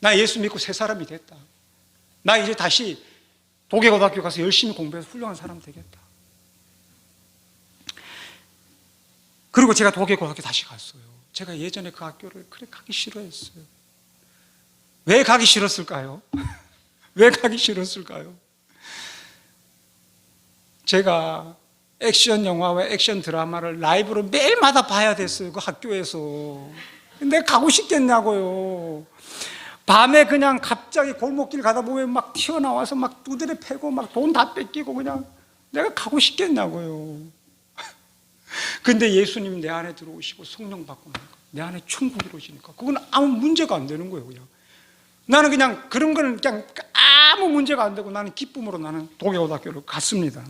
나 예수 믿고 새 사람이 됐다. 나 이제 다시 도계고등학교 가서 열심히 공부해서 훌륭한 사람 되겠다. 그리고 제가 도계고등학교 다시 갔어요. 제가 예전에 그 학교를 그래 가기 싫어했어요. 왜 가기 싫었을까요? 왜 가기 싫었을까요? 제가 액션 영화와 액션 드라마를 라이브로 매일마다 봐야 됐어요. 그 학교에서. 내가 가고 싶겠냐고요. 밤에 그냥 갑자기 골목길 가다 보면 막 튀어나와서 막 두드려 패고 막 돈 다 뺏기고, 그냥 내가 가고 싶겠냐고요. 근데 예수님이 내 안에 들어오시고 성령 받고 나니까 내 안에 천국이 이루어지니까 그건 아무 문제가 안 되는 거예요. 그냥 나는 그냥 그런 거는 그냥 아무 문제가 안 되고 나는 기쁨으로 나는 도계고등학교를 갔습니다.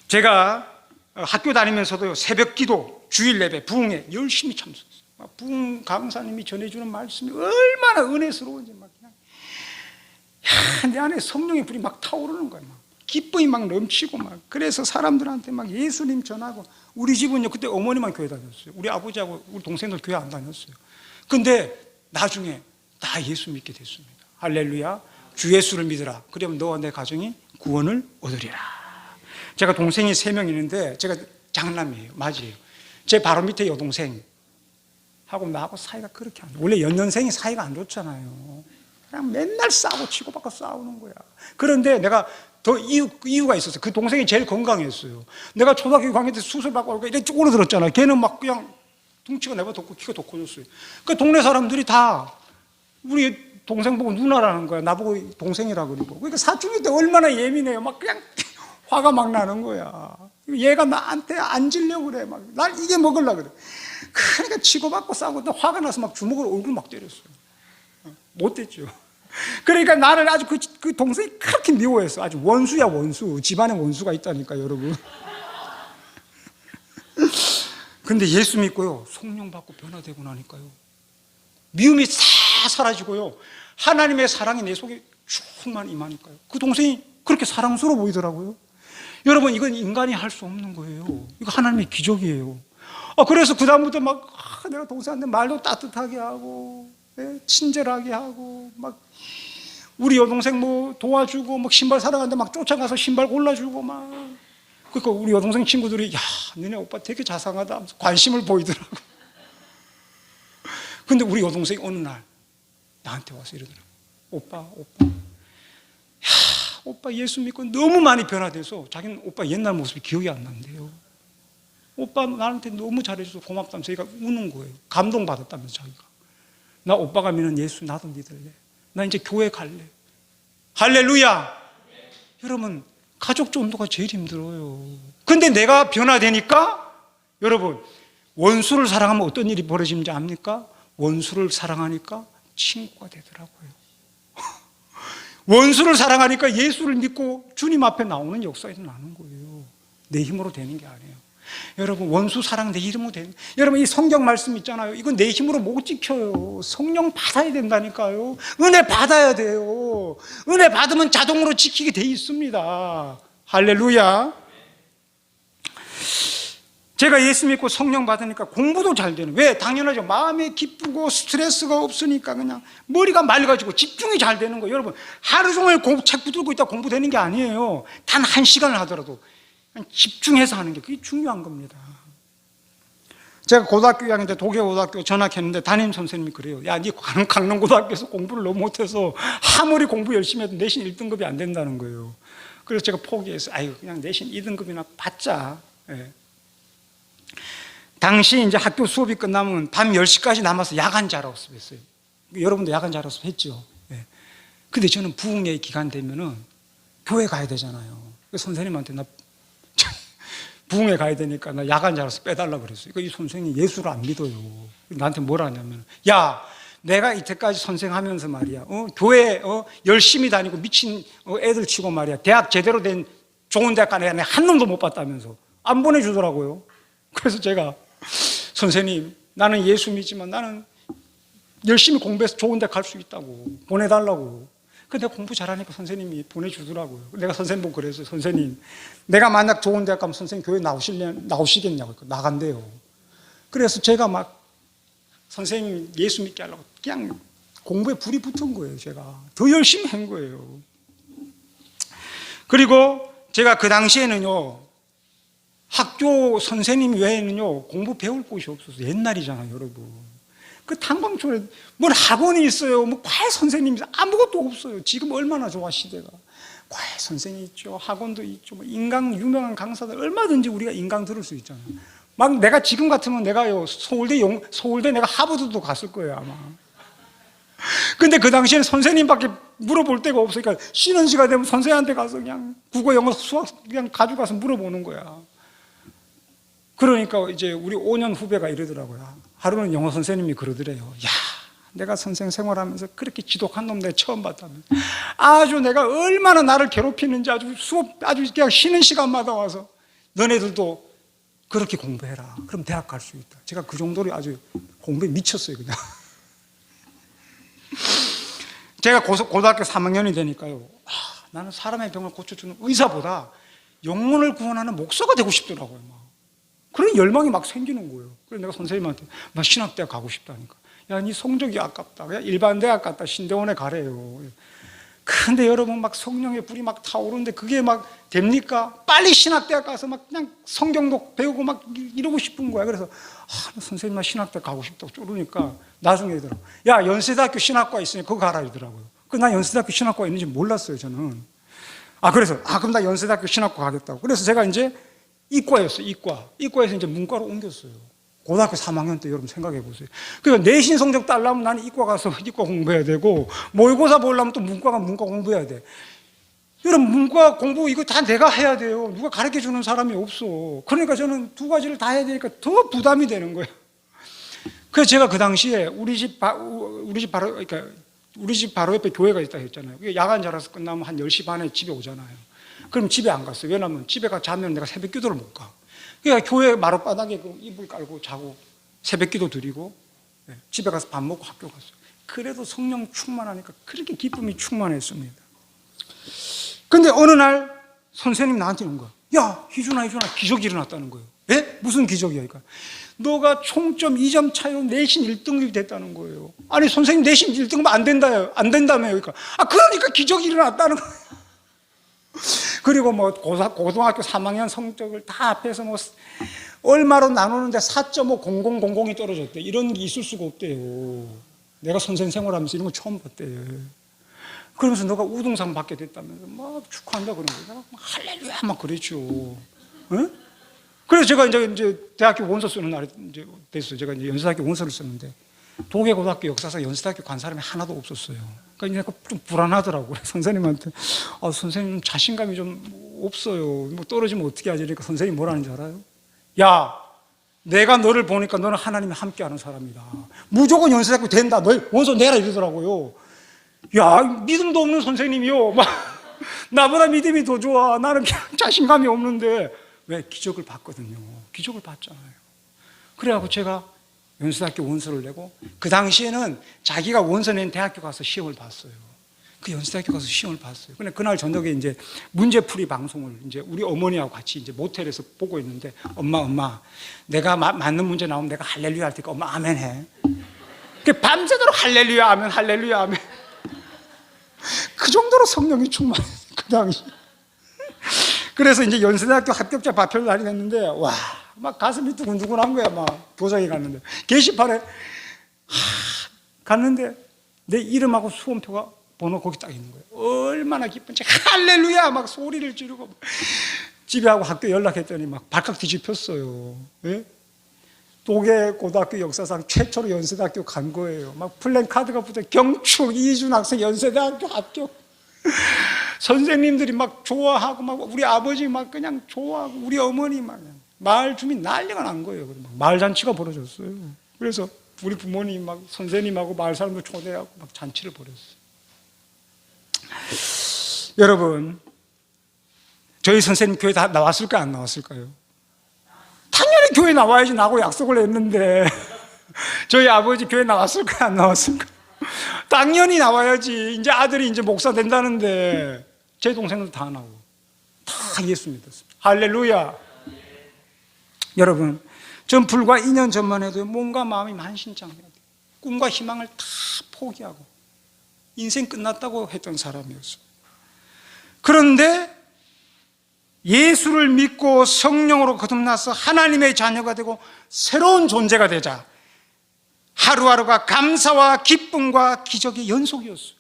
제가 학교 다니면서도요, 새벽 기도, 주일 예배, 부흥회 열심히 참석했어요. 부흥 강사님이 전해주는 말씀이 얼마나 은혜스러운지 막 그냥 내 안에 성령의 불이 막 타오르는 거예요. 막 기쁨이 막 넘치고 막. 그래서 사람들한테 막 예수님 전하고. 우리 집은요, 그때 어머니만 교회 다녔어요. 우리 아버지하고 우리 동생들 교회 안 다녔어요. 근데 나중에 다 예수 믿게 됐습니다. 할렐루야. 주 예수를 믿으라. 그러면 너와 내 가정이 구원을 얻으리라. 제가 동생이 3명 있는데 제가 장남이에요. 맞이에요. 제 바로 밑에 여동생 하고 나하고 사이가 그렇게 안 좋아요. 원래 연년생이 사이가 안 좋잖아요. 그냥 맨날 싸우고 치고받고 싸우는 거야. 그런데 내가 더 이유가 있었어요. 그 동생이 제일 건강했어요. 내가 초등학교 6학년 때 수술받고 오니까 이렇게 쪼그러들었잖아요. 걔는 막 그냥 둥치가 내가 덥고 키가 더 커졌어요. 그 동네 사람들이 다 우리 동생 보고 누나라는 거야. 나보고 동생이라 그러고. 그러니까 사춘기 때 얼마나 예민해요. 막 그냥 화가 막 나는 거야. 얘가 나한테 앉으려고 그래. 막 날 이게 먹으려고 그래. 그러니까 치고받고 싸우고 또 화가 나서 막 주먹으로 얼굴 막 때렸어요. 못됐죠. 그러니까 나를 아주 그 동생이 그렇게 미워했어. 아주 원수야, 원수. 집안에 원수가 있다니까, 여러분. 근데 예수 믿고요, 성령 받고 변화되고 나니까요, 미움이 싹 사라지고요, 하나님의 사랑이 내 속에 충만 임하니까요. 그 동생이 그렇게 사랑스러워 보이더라고요. 여러분, 이건 인간이 할 수 없는 거예요. 이거 하나님의 기적이에요. 그래서 그다음부터 막 내가 동생한테 말도 따뜻하게 하고, 친절하게 하고, 막 우리 여동생 뭐 도와주고, 막 신발 사러 갔는데 막 쫓아가서 신발 골라주고 막. 그러니까 우리 여동생 친구들이 야, 너네 오빠 되게 자상하다 하면서 관심을 보이더라고. 근데 우리 여동생이 어느 날 나한테 와서 이러더라고. 오빠, 오빠 예수 믿고 너무 많이 변화돼서 자기는 오빠 옛날 모습이 기억이 안 난대요. 오빠 나한테 너무 잘해줘서 고맙다면서 자기가 우는 거예요. 감동받았다면서 자기가. 나 오빠가 믿는 예수 나도 믿을래. 나 이제 교회 갈래. 할렐루야. 여러분, 가족 전도가 제일 힘들어요. 근데 내가 변화되니까 여러분, 원수를 사랑하면 어떤 일이 벌어지는지 압니까? 원수를 사랑하니까 친구가 되더라고요. 원수를 사랑하니까 예수를 믿고 주님 앞에 나오는 역사가 일어나는 거예요. 내 힘으로 되는 게 아니에요. 여러분, 원수 사랑 내 힘으로 되는. 여러분, 이 성경 말씀 있잖아요. 이건 내 힘으로 못 지켜요. 성령 받아야 된다니까요. 은혜 받아야 돼요. 은혜 받으면 자동으로 지키게 돼 있습니다. 할렐루야. 제가 예수 믿고 성령 받으니까 공부도 잘 되는. 왜? 당연하죠. 마음이 기쁘고 스트레스가 없으니까 그냥 머리가 맑아지고 집중이 잘 되는 거예요. 여러분, 하루 종일 책 붙들고 있다 공부되는 게 아니에요. 단 1시간을 하더라도 그냥 집중해서 하는 게 그게 중요한 겁니다. 제가 고등학교 2학년 때 도계고등학교 전학했는데 담임 선생님이 그래요. 야, 네 강릉고등학교에서 공부를 너무 못해서 아무리 공부 열심히 해도 내신 1등급이 안 된다는 거예요. 그래서 제가 포기해서 아유, 그냥 내신 2등급이나 받자. 예. 당시 이제 학교 수업이 끝나면 밤 10시까지 남아서 야간 자락수업 했어요. 여러분도 야간 자락수업 했죠? 예. 근데 저는 부흥회 기간 되면은 교회 가야 되잖아요. 그래서 선생님한테 나 부흥회 가야 되니까 나 야간 자락수업 빼달라고 그랬어요. 이 선생님이 예수를 안 믿어요. 나한테 뭐라 하냐면, 야, 내가 이때까지 선생하면서 말이야, 교회 열심히 다니고 미친 애들 치고 말이야, 대학 제대로 된 좋은 대학 가는 애 한 놈도 못 봤다면서 안 보내주더라고요. 그래서 제가 선생님, 나는 예수 믿지만 나는 열심히 공부해서 좋은 데 갈 수 있다고 보내달라고. 근데 공부 잘하니까 선생님이 보내주더라고요. 내가 선생님 보고 그랬어요. 선생님, 내가 만약 좋은 대학 가면 선생님 교회 나오시겠냐고. 나간대요. 그래서 제가 막 선생님 예수 믿게 하려고 그냥 공부에 불이 붙은 거예요. 제가 더 열심히 한 거예요. 그리고 제가 그 당시에는요, 학교 선생님 외에는요, 공부 배울 곳이 없어서. 옛날이잖아요, 여러분. 그 당방촌에 뭘 학원이 있어요, 뭐 과외 선생님이 있어요. 아무것도 없어요. 지금 얼마나 좋아, 시대가. 과외 선생이 있죠, 학원도 있죠, 뭐 유명한 강사들 얼마든지 우리가 인강 들을 수 있잖아요. 막 내가 지금 같으면 내가요, 서울대 내가 하버드도 갔을 거예요, 아마. 근데 그 당시에는 선생님밖에 물어볼 데가 없으니까 쉬는 시간 되면 선생님한테 가서 그냥 국어, 영어, 수학 그냥 가져가서 물어보는 거야. 그러니까 이제 우리 5년 후배가 이러더라고요. 하루는 영어 선생님이 그러더래요. 야, 내가 선생 생활하면서 그렇게 지독한 놈 내가 처음 봤다며. 아주 내가 얼마나 나를 괴롭히는지 아주 아주 그냥 쉬는 시간마다 와서 너네들도 그렇게 공부해라. 그럼 대학 갈 수 있다. 제가 그 정도로 아주 공부에 미쳤어요, 그냥. 제가 고등학교 3학년이 되니까요, 나는 사람의 병을 고쳐주는 의사보다 영혼을 구원하는 목사가 되고 싶더라고요. 막. 그런 열망이 막 생기는 거예요. 그래서 내가 선생님한테 나 신학대학 가고 싶다니까. 야, 네 성적이 아깝다. 그냥 일반 대학 갔다 신대원에 가래요. 근데 여러분, 막 성령의 불이 막 타오르는데 그게 막 됩니까? 빨리 신학대학 가서 막 그냥 성경도 배우고 막 이러고 싶은 거야. 그래서 선생님 나 신학대학 가고 싶다고 쪼르니까 나중에 이러더라고. 야, 연세대학교 신학과 있으니 그거 가라 이러더라고요. 나 연세대학교 신학과 있는지 몰랐어요, 저는. 그래서 그럼 나 연세대학교 신학과 가겠다고. 그래서 제가 이제 이과였어요, 이과에서 이제 문과로 옮겼어요. 고등학교 3학년 때 여러분 생각해 보세요. 그러니까 내신 성적 따려면 나는 이과 가서 이과 공부해야 되고, 모의고사 보려면 또 문과 공부해야 돼. 여러분, 문과 공부 이거 다 내가 해야 돼요. 누가 가르쳐 주는 사람이 없어. 그러니까 저는 두 가지를 다 해야 되니까 더 부담이 되는 거예요. 그래서 제가 그 당시에 우리 집 바로 옆에 교회가 있다 했잖아요. 야간 자라서 끝나면 한 10시 반에 집에 오잖아요. 그럼 집에 안 갔어요. 왜냐하면 집에 자면 내가 새벽 기도를 못 가. 그러니까 교회 마룻바닥에 그 이불 깔고 자고 새벽 기도 드리고 집에 가서 밥 먹고 학교 갔어요. 그래도 성령 충만하니까 그렇게 기쁨이 충만했습니다. 근데 어느 날 선생님이 나한테 오는 거야. 야, 희준아, 기적이 일어났다는 거예요. 예? 무슨 기적이야? 그러니까 너가 총점 2점 차이로 내신 1등급이 됐다는 거예요. 아니, 선생님 내신 1등급 안 된다며요. 그러니까 기적이 일어났다는 거예요. 그리고 뭐 고등학교 3학년 성적을 다 합해서 뭐 얼마로 나누는데 4.50000이 떨어졌대. 이런 게 있을 수가 없대요. 내가 선생 생활하면서 이런 거 처음 봤대. 그러면서 너가 우등상 받게 됐다면서 막 축하한다 그런 거야. 내가 할렐루야 막 그랬죠. 응? 그래서 제가 이제 대학교 원서 쓰는 날이 이제 됐어요. 제가 이제 연세대학교 원서를 썼는데 도계고등학교 역사상 연세대학교 간 사람이 하나도 없었어요. 그러니까 좀 불안하더라고요. 선생님한테 선생님 자신감이 좀 없어요. 뭐 떨어지면 어떻게 하지? 그러니까 선생님이 뭐라는 줄 알아요? 야, 내가 너를 보니까 너는 하나님이 함께하는 사람이다. 무조건 연세대학교 된다. 너 원서 내라 이러더라고요. 야, 믿음도 없는 선생님이요. 막 나보다 믿음이 더 좋아. 나는 그냥 자신감이 없는데 왜 기적을 봤거든요. 기적을 봤잖아요. 그래갖고 제가 연세대학교 원서를 내고 그 당시에는 자기가 원서 낸 대학교 가서 시험을 봤어요. 그 연세대학교 가서 시험을 봤어요. 근데 그날 저녁에 이제 문제풀이 방송을 이제 우리 어머니하고 같이 이제 모텔에서 보고 있는데 엄마, 내가 맞는 문제 나오면 내가 할렐루야 할 테니까 엄마 아멘 해. 그 밤새도록 할렐루야 아멘, 할렐루야 아멘. 그 정도로 성령이 충만했어요. 그 당시. 그래서 이제 연세대학교 합격자 발표를 날이 됐는데 와, 막 가슴이 두근두근한 거야. 막 교장에 갔는데 게시판에 갔는데 내 이름하고 수험표가 번호 거기 딱 있는 거예요. 얼마나 기쁜지 할렐루야 막 소리를 지르고 집에 하고 학교 연락했더니 막 발칵 뒤집혔어요. 예? 도계고등학교 역사상 최초로 연세대학교 간 거예요. 막 플랜카드가 붙어 경축 이준 학생 연세대학교 합격. 선생님들이 막 좋아하고 막 우리 아버지 막 그냥 좋아하고 우리 어머니 막 마을 주민 난리가 난 거예요. 막 마을 잔치가 벌어졌어요. 그래서 우리 부모님 막 선생님하고 마을 사람들 초대하고 막 잔치를 벌였어요. 여러분, 저희 선생님 교회 다 나왔을까요? 안 나왔을까요? 당연히 교회 나와야지. 나하고 약속을 했는데 저희 아버지 교회 나왔을까요? 안 나왔을까요? 당연히 나와야지. 이제 아들이 이제 목사 된다는데 제 동생들 다 나오고 다 예수 믿었습니다. 할렐루야. 여러분, 전 불과 2년 전만 해도 몸과 마음이 만신창이야. 꿈과 희망을 다 포기하고 인생 끝났다고 했던 사람이었어요. 그런데 예수를 믿고 성령으로 거듭나서 하나님의 자녀가 되고 새로운 존재가 되자 하루하루가 감사와 기쁨과 기적의 연속이었어요.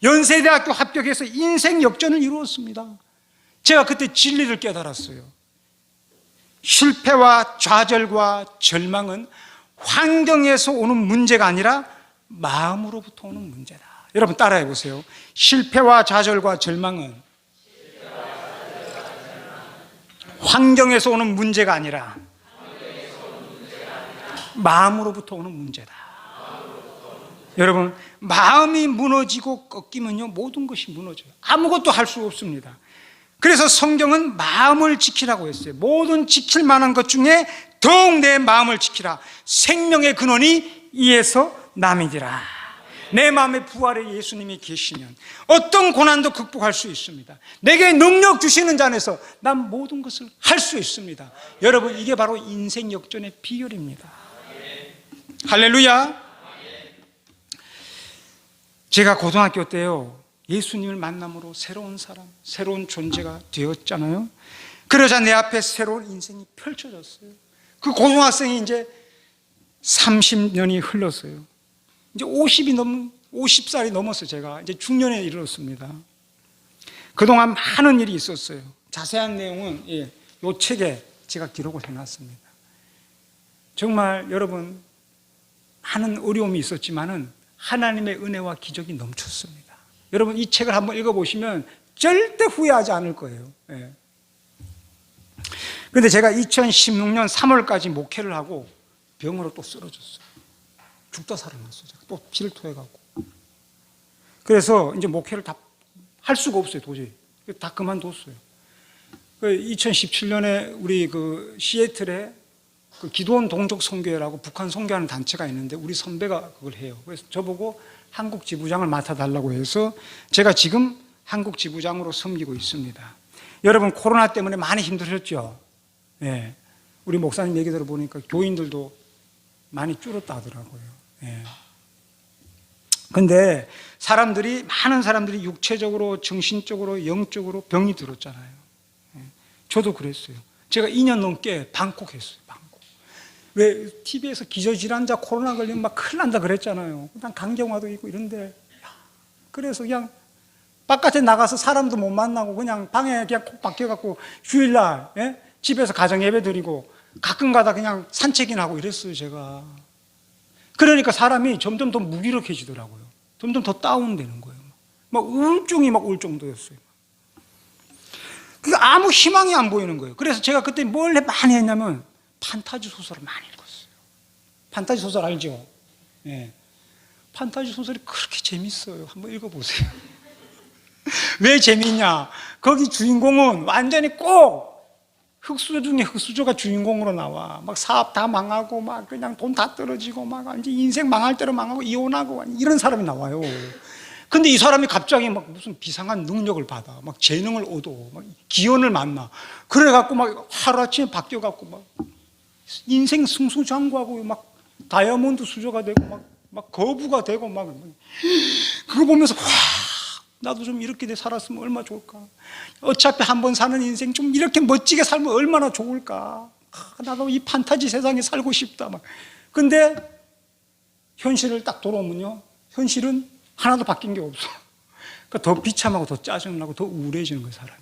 연세대학교 합격해서 인생 역전을 이루었습니다. 제가 그때 진리를 깨달았어요. 실패와 좌절과 절망은 환경에서 오는 문제가 아니라 마음으로부터 오는 문제다. 여러분 따라해 보세요. 실패와 좌절과 절망은 환경에서 오는 문제가 아니라 마음으로부터 오는 문제다. 여러분, 마음이 무너지고 꺾이면요 모든 것이 무너져요. 아무것도 할 수 없습니다. 그래서 성경은 마음을 지키라고 했어요. 모든 지킬 만한 것 중에 더욱 내 마음을 지키라. 생명의 근원이 이에서 남이니라. 내 마음의 부활에 예수님이 계시면 어떤 고난도 극복할 수 있습니다. 내게 능력 주시는 자 안에서 난 모든 것을 할 수 있습니다. 여러분, 이게 바로 인생 역전의 비결입니다. 할렐루야. 제가 고등학교 때요 예수님을 만남으로 새로운 사람, 새로운 존재가 되었잖아요. 그러자 내 앞에 새로운 인생이 펼쳐졌어요. 그 고등학생이 이제 30년이 흘렀어요. 이제 50살이 넘었어요. 제가 이제 중년에 이르렀습니다. 그동안 많은 일이 있었어요. 자세한 내용은 이 책에 제가 기록을 해놨습니다. 정말 여러분 많은 어려움이 있었지만은 하나님의 은혜와 기적이 넘쳤습니다. 여러분 이 책을 한번 읽어보시면 절대 후회하지 않을 거예요. 그런데 제가 2016년 3월까지 목회를 하고 병으로 또 쓰러졌어요. 죽다 살아났어요. 제가 또 피를 토해갖고. 그래서 이제 목회를 다 할 수가 없어요. 도저히. 다 그만뒀어요. 2017년에 우리 그 시애틀에 그 기도원 동족 선교회라고 북한 선교하는 단체가 있는데 우리 선배가 그걸 해요. 그래서 저보고 한국 지부장을 맡아달라고 해서 제가 지금 한국 지부장으로 섬기고 있습니다. 여러분 코로나 때문에 많이 힘드셨죠? 예. 우리 목사님 얘기 들어보니까 교인들도 많이 줄었다 하더라고요. 예. 근데 많은 사람들이 육체적으로, 정신적으로, 영적으로 병이 들었잖아요. 예. 저도 그랬어요. 제가 2년 넘게 방콕했어요. 방콕. 왜 TV에서 기저질환자 코로나 걸리면 막 큰일 난다 그랬잖아요. 그냥 강경화도 있고 이런데. 그래서 그냥 바깥에 나가서 사람도 못 만나고 그냥 방에 그냥 콕 박혀갖고 주일날 예? 집에서 가정 예배 드리고 가끔 가다 그냥 산책이나 하고 이랬어요, 제가. 그러니까 사람이 점점 더 무기력해지더라고요. 점점 더 다운되는 거예요. 막 우울증이 막 올 정도였어요. 그러니까 아무 희망이 안 보이는 거예요. 그래서 제가 그때 뭘 많이 했냐면 판타지 소설을 많이 읽었어요. 판타지 소설 알죠? 예. 판타지 소설이 그렇게 재밌어요. 한번 읽어보세요. 왜 재밌냐? 거기 주인공은 완전히 꼭 흑수저 중에 흑수저가 주인공으로 나와. 막 사업 다 망하고, 막 그냥 돈 다 떨어지고, 막 이제 인생 망할 대로 망하고, 이혼하고, 이런 사람이 나와요. 근데 이 사람이 갑자기 막 무슨 비상한 능력을 받아. 막 재능을 얻어. 막 기운을 만나. 그래갖고 막 하루아침에 바뀌어갖고 막 인생 승수장구하고 막 다이아몬드 수저가 되고 막 거부가 되고 막 그거 보면서 와, 나도 좀 이렇게 살았으면 얼마나 좋을까. 어차피 한 번 사는 인생 좀 이렇게 멋지게 살면 얼마나 좋을까. 나도 이 판타지 세상에 살고 싶다. 막. 근데 현실을 딱 돌아오면요, 현실은 하나도 바뀐 게 없어. 그러니까 더 비참하고 더 짜증나고 더 우울해지는 거예요, 사람이.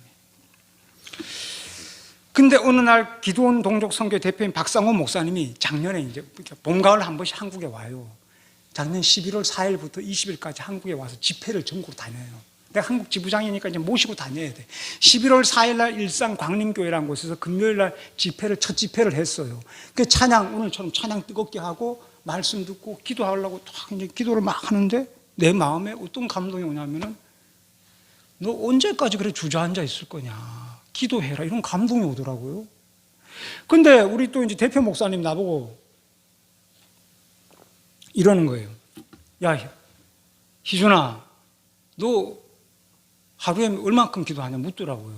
근데 어느 날 기도원 동족 선교 대표인 박상호 목사님이 작년에 이제 봄, 가을 한 번씩 한국에 와요. 작년 11월 4일부터 20일까지 한국에 와서 집회를 전국으로 다녀요. 내가 한국 지부장이니까 이제 모시고 다녀야 돼. 11월 4일 날 일산 광림교회라는 곳에서 금요일 날 첫 집회를 했어요. 그 찬양, 오늘처럼 찬양 뜨겁게 하고 말씀 듣고 기도하려고 딱 이제 기도를 막 하는데 내 마음에 어떤 감동이 오냐면은 너 언제까지 그래 주저앉아 있을 거냐. 기도해라. 이런 감동이 오더라고요. 근데 우리 또 이제 대표 목사님 나보고 이러는 거예요. 야, 희준아, 너 하루에 얼만큼 기도하냐 묻더라고요.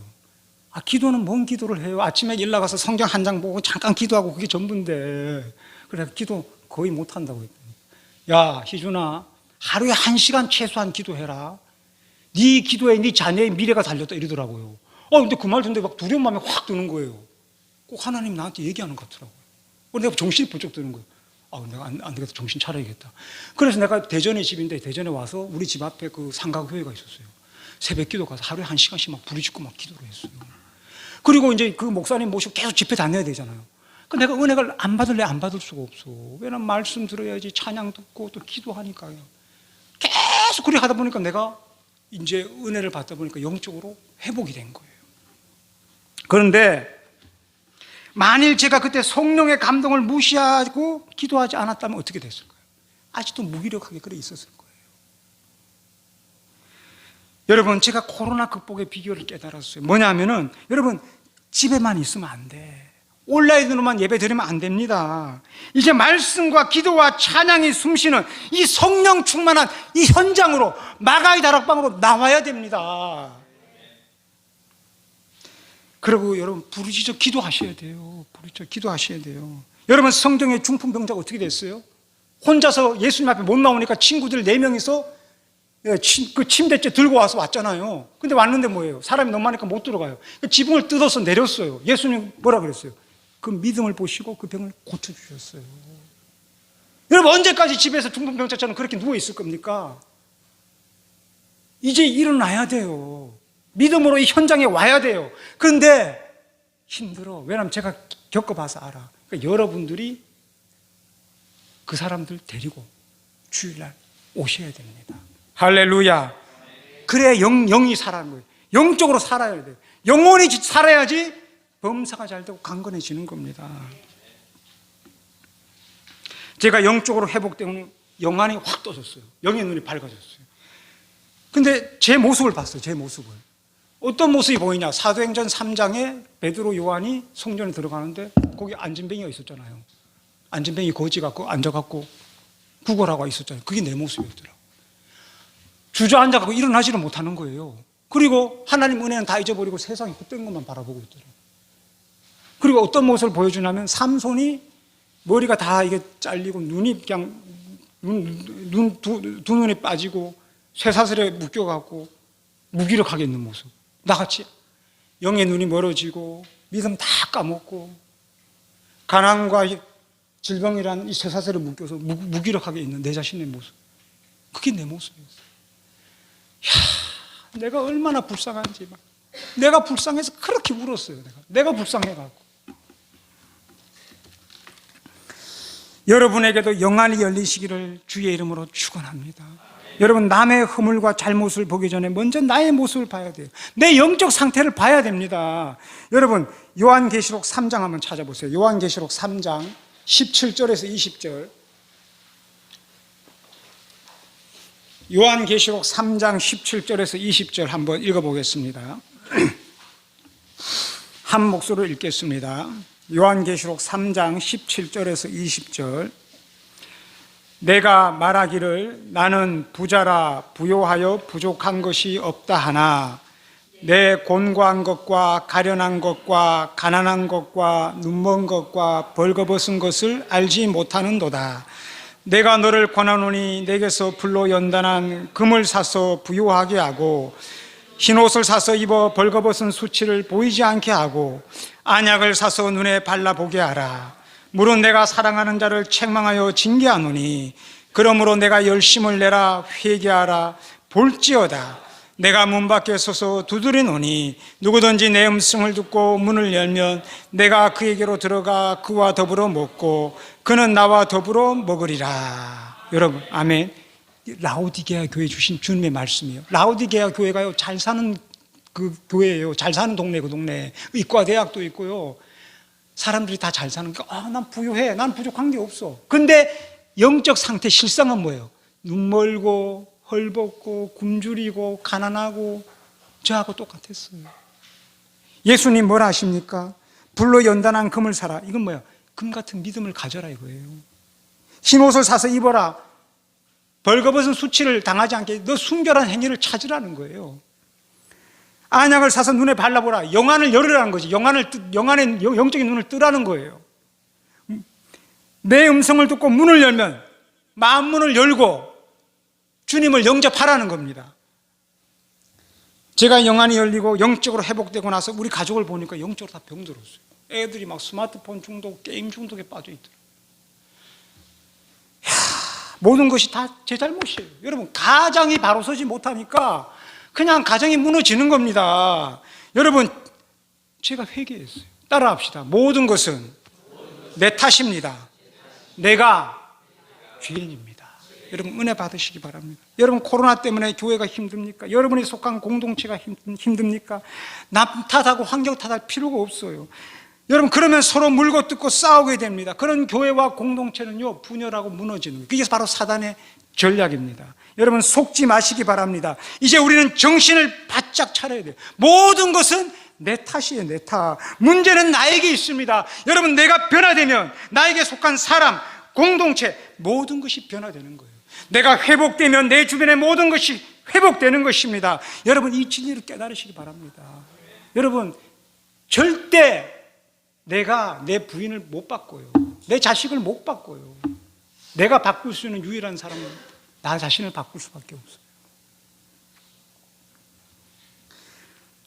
아, 기도는 뭔 기도를 해요? 아침에 일 나가서 성경 한 장 보고 잠깐 기도하고 그게 전부인데. 그래, 기도 거의 못 한다고 했더니. 야, 희준아, 하루에 1시간 최소한 기도해라. 네 기도에 네 자녀의 미래가 달렸다 이러더라고요. 근데 그 말 듣는데 막 두려운 마음이 확 드는 거예요. 꼭 하나님 나한테 얘기하는 것 같더라고요. 내가 정신이 번쩍 드는 거예요. 내가 안 되겠다. 정신 차려야겠다. 그래서 내가 대전에 집인데 대전에 와서 우리 집 앞에 그 상가교회가 있었어요. 새벽 기도 가서 하루에 1시간씩 막 부르짖고 막 기도를 했어요. 그리고 이제 그 목사님 모시고 계속 집회 다녀야 되잖아요. 내가 은혜를 안 받을래 안 받을 수가 없어. 왜냐면 말씀 들어야지, 찬양 듣고 또 기도하니까요. 계속 그렇게 하다 보니까 내가 이제 은혜를 받다 보니까 영적으로 회복이 된 거예요. 그런데 만일 제가 그때 성령의 감동을 무시하고 기도하지 않았다면 어떻게 됐을까요? 아직도 무기력하게 그래 있었을 거예요. 여러분, 제가 코로나 극복의 비결을 깨달았어요. 뭐냐면은, 여러분, 집에만 있으면 안 돼. 온라인으로만 예배 드리면 안 됩니다. 이제 말씀과 기도와 찬양이 숨쉬는 이 성령 충만한 이 현장으로, 마가의 다락방으로 나와야 됩니다. 그리고 여러분, 부르짖어 기도하셔야 돼요. 부르짖어 기도하셔야 돼요. 여러분, 성경의 중풍병자가 어떻게 됐어요? 혼자서 예수님 앞에 못 나오니까 친구들 4명이서 그 침대째 들고 와서 왔잖아요. 근데 왔는데 뭐예요? 사람이 너무 많으니까 못 들어가요. 지붕을 뜯어서 내렸어요. 예수님 뭐라 그랬어요? 그 믿음을 보시고 그 병을 고쳐주셨어요. 여러분, 언제까지 집에서 중풍병자처럼 그렇게 누워있을 겁니까? 이제 일어나야 돼요. 믿음으로 이 현장에 와야 돼요. 그런데 힘들어. 왜냐하면 제가 겪어봐서 알아. 그러니까 여러분들이 그 사람들 데리고 주일날 오셔야 됩니다. 할렐루야. 그래야 영이 살아는 거예요. 영적으로 살아야 돼요. 영원히 살아야지 범사가 잘 되고 강건해지는 겁니다. 제가 영적으로 회복되면 영안이 확 떠졌어요. 영의 눈이 밝아졌어요. 근데 제 모습을 봤어요. 제 모습을. 어떤 모습이 보이냐? 사도행전 3장에 베드로 요한이 성전에 들어가는데 거기 안진뱅이가 있었잖아요. 안진뱅이 거지 갖고 앉아갖고 구걸하고 있었잖아요. 그게 내 모습이었더라고요. 주저앉아갖고 일어나지를 못하는 거예요. 그리고 하나님 은혜는 다 잊어버리고 세상이 헛된 것만 바라보고 있더라고요. 그리고 어떤 모습을 보여주냐면 삼손이 머리가 다 이게 잘리고 눈이 그냥 두 눈이 빠지고 쇠사슬에 묶여갖고 무기력하게 있는 모습. 나같이 영의 눈이 멀어지고 믿음 다 까먹고 가난과 질병이란 이 쇠사슬에 묶여서 무기력하게 있는 내 자신의 모습. 그게 내 모습이었어요. 이야, 내가 얼마나 불쌍한지 막. 내가 불쌍해서 그렇게 울었어요. 내가 불쌍해갖고. 여러분에게도 영안이 열리시기를 주의 이름으로 축원합니다. 여러분, 남의 허물과 잘못을 보기 전에 먼저 나의 모습을 봐야 돼요. 내 영적 상태를 봐야 됩니다. 여러분, 요한계시록 3장 한번 찾아보세요. 요한계시록 3장 17절에서 20절. 요한계시록 3장 17절에서 20절 한번 읽어보겠습니다. 한 목소리로 읽겠습니다. 요한계시록 3장 17절에서 20절. 내가 말하기를 나는 부자라 부요하여 부족한 것이 없다 하나 내 곤고한 것과 가련한 것과 가난한 것과 눈먼 것과 벌거벗은 것을 알지 못하는도다. 내가 너를 권하노니 내게서 불로 연단한 금을 사서 부요하게 하고 흰옷을 사서 입어 벌거벗은 수치를 보이지 않게 하고 안약을 사서 눈에 발라보게 하라. 물은 내가 사랑하는 자를 책망하여 징계하노니 그러므로 내가 열심을 내라 회개하라. 볼지어다 내가 문 밖에 서서 두드리노니 누구든지 내 음성을 듣고 문을 열면 내가 그에게로 들어가 그와 더불어 먹고 그는 나와 더불어 먹으리라. 여러분, 아멘. 라오디게아 교회 주신 주님의 말씀이에요. 라오디게아 교회가요, 잘 사는 그 교회예요. 잘 사는 동네, 그 동네. 의과 대학도 있고요. 사람들이 다 잘 사는 거야. 난 부유해. 난 부족한 게 없어. 근데 영적 상태 실상은 뭐예요? 눈 멀고 헐벗고 굶주리고 가난하고 저하고 똑같았어요. 예수님 뭐라 하십니까? 불로 연단한 금을 사라. 이건 뭐야? 금 같은 믿음을 가져라 이거예요. 흰옷을 사서 입어라. 벌거벗은 수치를 당하지 않게 너 순결한 행위를 찾으라는 거예요. 안약을 사서 눈에 발라보라. 영안을 열으라는 거지. 영안의 영적인 눈을 뜨라는 거예요. 내 음성을 듣고 문을 열면 마음문을 열고 주님을 영접하라는 겁니다. 제가 영안이 열리고 영적으로 회복되고 나서 우리 가족을 보니까 영적으로 다 병들었어요. 애들이 막 스마트폰 중독, 게임 중독에 빠져 있더라고요. 모든 것이 다 제 잘못이에요. 여러분, 가정이 바로 서지 못하니까 그냥 가정이 무너지는 겁니다. 여러분, 제가 회개했어요. 따라합시다. 모든 것은 내 탓입니다. 내가 죄인입니다. 여러분, 은혜 받으시기 바랍니다. 여러분, 코로나 때문에 교회가 힘듭니까? 여러분이 속한 공동체가 힘듭니까? 남 탓하고 환경 탓할 필요가 없어요. 여러분, 그러면 서로 물고 뜯고 싸우게 됩니다. 그런 교회와 공동체는요, 분열하고 무너지는 거예요. 그게 바로 사단의 전략입니다. 여러분, 속지 마시기 바랍니다. 이제 우리는 정신을 바짝 차려야 돼요. 모든 것은 내 탓이에요. 내 탓. 문제는 나에게 있습니다. 여러분, 내가 변화되면 나에게 속한 사람, 공동체, 모든 것이 변화되는 거예요. 내가 회복되면 내 주변의 모든 것이 회복되는 것입니다. 여러분, 이 진리를 깨달으시기 바랍니다. 여러분, 절대 내가 내 부인을 못 바꿔요. 내 자식을 못 바꿔요. 내가 바꿀 수 있는 유일한 사람은 나 자신을 바꿀 수밖에 없어요.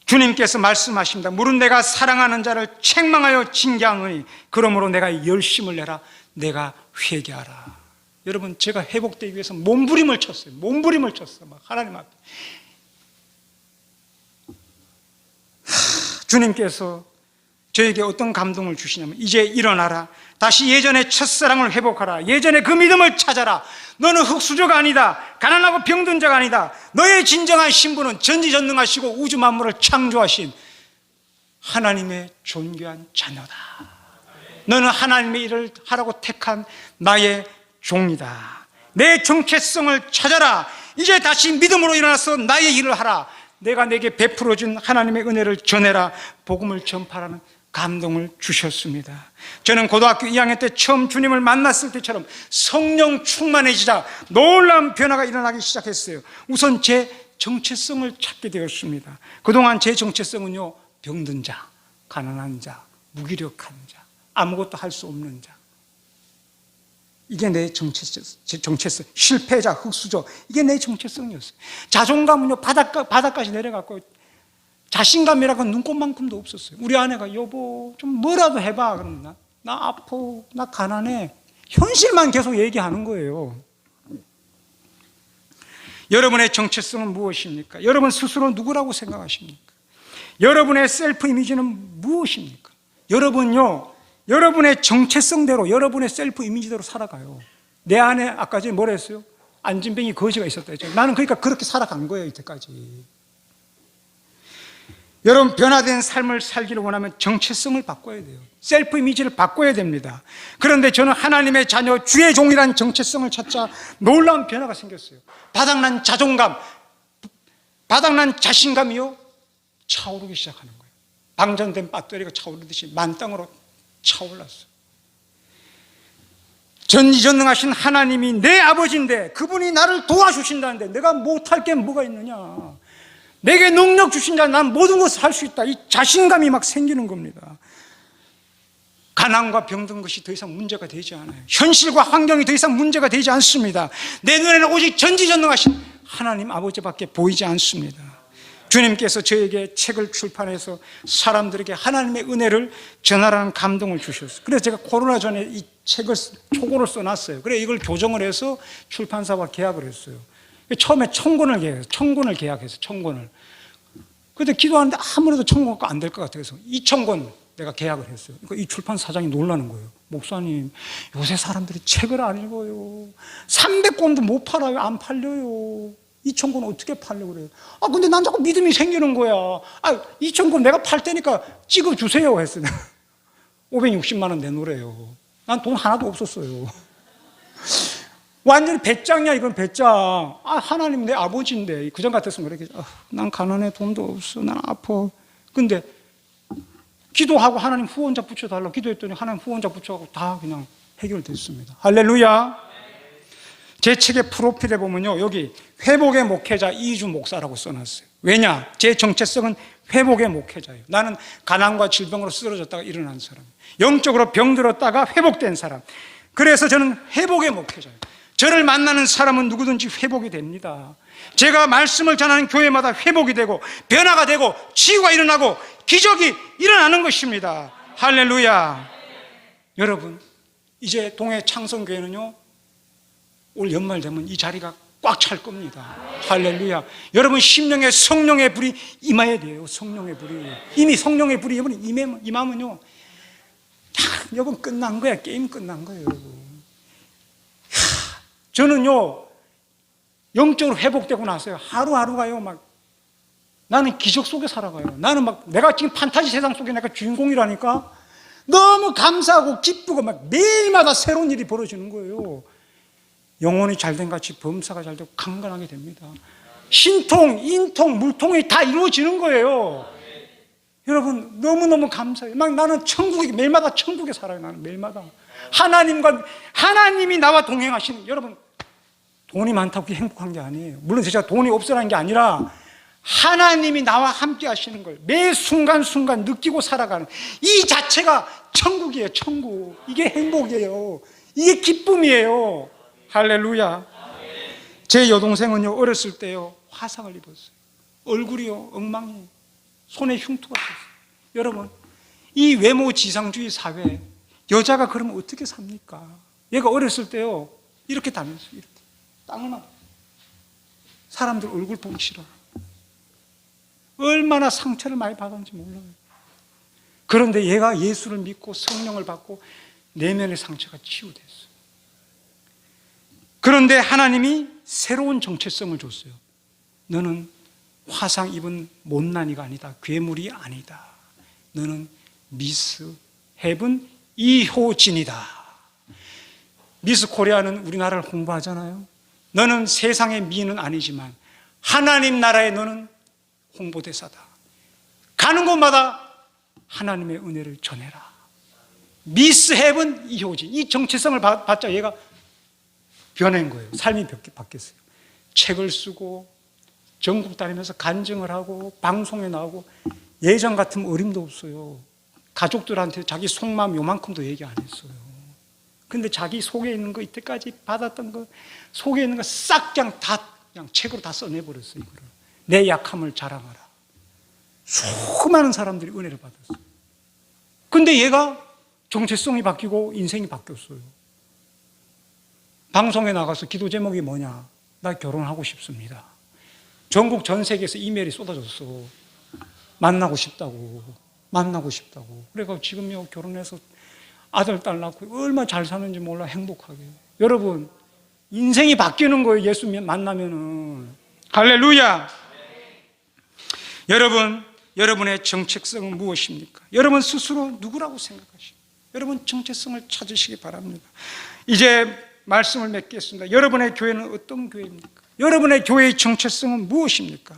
주님께서 말씀하십니다. 물은 내가 사랑하는 자를 책망하여 징계하노니 그러므로 내가 열심을 내라. 내가 회개하라. 여러분, 제가 회복되기 위해서 몸부림을 쳤어요. 몸부림을 쳤어요. 막 하나님 앞에. 주님께서 저에게 어떤 감동을 주시냐면 이제 일어나라. 다시 예전의 첫사랑을 회복하라. 예전의 그 믿음을 찾아라. 너는 흙수저가 아니다. 가난하고 병든 자가 아니다. 너의 진정한 신분은 전지전능하시고 우주 만물을 창조하신 하나님의 존귀한 자녀다. 너는 하나님의 일을 하라고 택한 나의 종이다. 내 정체성을 찾아라. 이제 다시 믿음으로 일어나서 나의 일을 하라. 내가 내게 베풀어준 하나님의 은혜를 전해라. 복음을 전파라는 감동을 주셨습니다. 저는 고등학교 2학년 때 처음 주님을 만났을 때처럼 성령 충만해지자 놀라운 변화가 일어나기 시작했어요. 우선 제 정체성을 찾게 되었습니다. 그동안 제 정체성은요, 병든 자, 가난한 자, 무기력한 자, 아무것도 할 수 없는 자. 이게 내 정체성. 실패자, 흙수저. 이게 내 정체성이었어요. 자존감은요, 바닥까지 내려갔고, 자신감이라고 눈꼽만큼도 없었어요. 우리 아내가 여보, 좀 뭐라도 해봐. 그러면 나 아파, 나 가난해. 현실만 계속 얘기하는 거예요. 여러분의 정체성은 무엇입니까? 여러분 스스로 누구라고 생각하십니까? 여러분의 셀프 이미지는 무엇입니까? 여러분요, 여러분의 정체성대로, 여러분의 셀프 이미지대로 살아가요. 내 안에 아까 전에 뭐라 했어요? 안진뱅이 거지가 있었다 했죠. 나는 그러니까 그렇게 살아간 거예요, 이때까지. 여러분, 변화된 삶을 살기를 원하면 정체성을 바꿔야 돼요. 셀프 이미지를 바꿔야 됩니다. 그런데 저는 하나님의 자녀, 주의 종이라는 정체성을 찾자 놀라운 변화가 생겼어요. 바닥난 자존감, 바닥난 자신감이요, 차오르기 시작하는 거예요. 방전된 배터리가 차오르듯이 만땅으로 차올랐어요. 전지전능하신 하나님이 내 아버지인데, 그분이 나를 도와주신다는데 내가 못할 게 뭐가 있느냐. 내게 능력 주신 자, 난 모든 것을 할 수 있다. 이 자신감이 막 생기는 겁니다. 가난과 병든 것이 더 이상 문제가 되지 않아요. 현실과 환경이 더 이상 문제가 되지 않습니다. 내 눈에는 오직 전지전능하신 하나님 아버지밖에 보이지 않습니다. 주님께서 저에게 책을 출판해서 사람들에게 하나님의 은혜를 전하라는 감동을 주셨어요. 그래서 제가 코로나 전에 이 책을 초고를 써놨어요. 그래서 이걸 교정을 해서 출판사와 계약을 했어요. 처음에 청권을 계약해서 청권을. 그런데 기도하는데 아무래도 청권가 안 될 것 같아요. 그래서 2,000권 내가 계약을 했어요. 그러니까 이 출판 사장이 놀라는 거예요. 목사님, 요새 사람들이 책을 안 읽어요. 300권도 못 팔아요. 안 팔려요. 2,000권 어떻게 팔려고 그래요? 아, 근데 난 자꾸 믿음이 생기는 거야. 아, 2,000권 내가 팔 테니까 찍어주세요. 했어요. 560만 원 내놓으래요. 난 돈 하나도 없었어요. 완전히 배짱이야, 이건 배짱. 아, 하나님 내 아버지인데. 그전 같았으면 그렇게, 난 가난해, 돈도 없어, 난 아파. 근데 기도하고 하나님 후원자 붙여달라고 기도했더니 하나님 후원자 붙여가고 다 그냥 해결됐습니다. 할렐루야. 제 책의 프로필에 보면요, 여기 회복의 목회자 이주 목사라고 써놨어요. 왜냐? 제 정체성은 회복의 목회자예요. 나는 가난과 질병으로 쓰러졌다가 일어난 사람, 영적으로 병들었다가 회복된 사람. 그래서 저는 회복의 목회자예요. 저를 만나는 사람은 누구든지 회복이 됩니다. 제가 말씀을 전하는 교회마다 회복이 되고 변화가 되고 치유가 일어나고 기적이 일어나는 것입니다. 할렐루야. 여러분, 이제 동해 창성교회는요, 올 연말 되면 이 자리가 꽉 찰 겁니다. 할렐루야. 여러분, 심령에 성령의 불이 임해야 돼요. 성령의 불이. 이미 성령의 불이 임하면요, 여러분 끝난 거야. 게임 끝난 거예요, 여러분. 저는요, 영적으로 회복되고 나서요, 하루하루가요, 막, 나는 기적 속에 살아가요. 나는 막, 내가 지금 판타지 세상 속에 내가 주인공이라니까 너무 감사하고 기쁘고 막 매일마다 새로운 일이 벌어지는 거예요. 영혼이 잘된 같이 범사가 잘되고 강건하게 됩니다. 신통, 인통, 물통이 다 이루어지는 거예요. 여러분, 너무너무 감사해요. 막 나는 매일마다 천국에 살아요. 나는 매일마다. 하나님이 나와 동행하시는, 여러분, 돈이 많다고 행복한 게 아니에요. 물론 제가 돈이 없으라는 게 아니라 하나님이 나와 함께 하시는 걸 매 순간순간 느끼고 살아가는 이 자체가 천국이에요. 천국. 이게 행복이에요. 이게 기쁨이에요. 할렐루야. 제 여동생은요, 어렸을 때요, 화상을 입었어요. 얼굴이요, 엉망이에요. 손에 흉터가 있었어요. 여러분, 이 외모 지상주의 사회에 여자가 그러면 어떻게 삽니까? 얘가 어렸을 때요, 이렇게 다녔어요. 이렇게. 땅만. 사람들 얼굴 보기 싫어. 얼마나 상처를 많이 받았는지 몰라요. 그런데 얘가 예수를 믿고 성령을 받고 내면의 상처가 치유됐어요. 그런데 하나님이 새로운 정체성을 줬어요. 너는 화상 입은 못난이가 아니다. 괴물이 아니다. 너는 미스 헤븐 이효진이다. 미스 코리아는 우리나라를 홍보하잖아요. 너는 세상의 미는 아니지만 하나님 나라에 너는 홍보대사다. 가는 곳마다 하나님의 은혜를 전해라. 미스 헤븐 이효진. 이 정체성을 받자 얘가 변한 거예요. 삶이 바뀌었어요. 책을 쓰고 전국 다니면서 간증을 하고 방송에 나오고 예전 같으면 어림도 없어요. 가족들한테 자기 속마음 요만큼도 얘기 안 했어요. 근데 자기 속에 있는 거, 이때까지 받았던 거, 속에 있는 거 싹 그냥 다 그냥 책으로 다 써내버렸어요. 이거를. 내 약함을 자랑하라. 수많은 사람들이 은혜를 받았어요. 근데 얘가 정체성이 바뀌고 인생이 바뀌었어요. 방송에 나가서 기도 제목이 뭐냐? 나 결혼하고 싶습니다. 전국 전 세계에서 이메일이 쏟아졌어. 만나고 싶다고. 그래서 지금요, 결혼해서 아들, 딸 낳고 얼마나 잘 사는지 몰라, 행복하게. 여러분, 인생이 바뀌는 거예요, 예수 만나면은. 할렐루야! 여러분, 여러분의 정체성은 무엇입니까? 여러분 스스로 누구라고 생각하십니까? 여러분 정체성을 찾으시기 바랍니다. 이제 말씀을 맺겠습니다. 여러분의 교회는 어떤 교회입니까? 여러분의 교회의 정체성은 무엇입니까?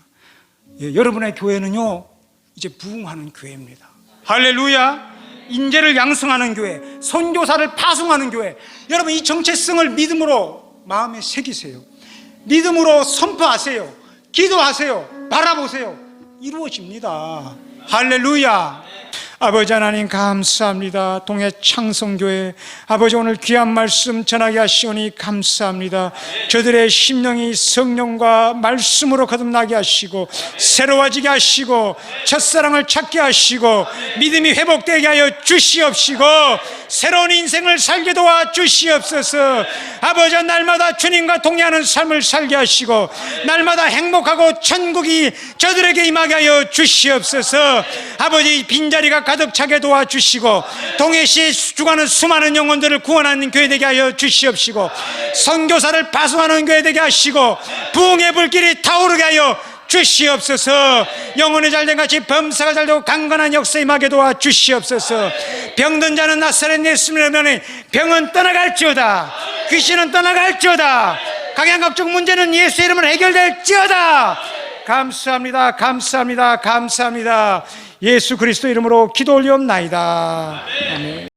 예, 여러분의 교회는요, 이제 부흥하는 교회입니다. 할렐루야! 인재를 양성하는 교회, 선교사를 파송하는 교회. 여러분 이 정체성을 믿음으로 마음에 새기세요. 믿음으로 선포하세요. 기도하세요. 바라보세요. 이루어집니다. 할렐루야. 아버지 하나님 감사합니다. 동해 창성교회 아버지 오늘 귀한 말씀 전하게 하시오니 감사합니다. 저들의 심령이 성령과 말씀으로 거듭나게 하시고 새로워지게 하시고 첫사랑을 찾게 하시고 믿음이 회복되게 하여 주시옵시고 새로운 인생을 살게 도와 주시옵소서. 아버지 날마다 주님과 동행하는 삶을 살게 하시고 날마다 행복하고 천국이 저들에게 임하게 하여 주시옵소서. 아버지 빈자리가 가득 차게 도와주시고 동해시에 죽어가는 수많은 영혼들을 구원하는 교회 되게 하여 주시옵시고 선교사를 파송하는 교회 되게 하시고 부흥의 불길이 타오르게 하여 주시옵소서. 영혼이 잘된 같이 범사가 잘되고 강건한 역사 임하게 도와주시옵소서. 병든 자는 나사렛 예수님을 믿으면 병은 떠나갈지어다. 귀신은 떠나갈지어다. 각양각종 문제는 예수 이름으로 해결될지어다. 감사합니다. 감사합니다. 감사합니다. 예수 그리스도 이름으로 기도 올리옵나이다. 아멘.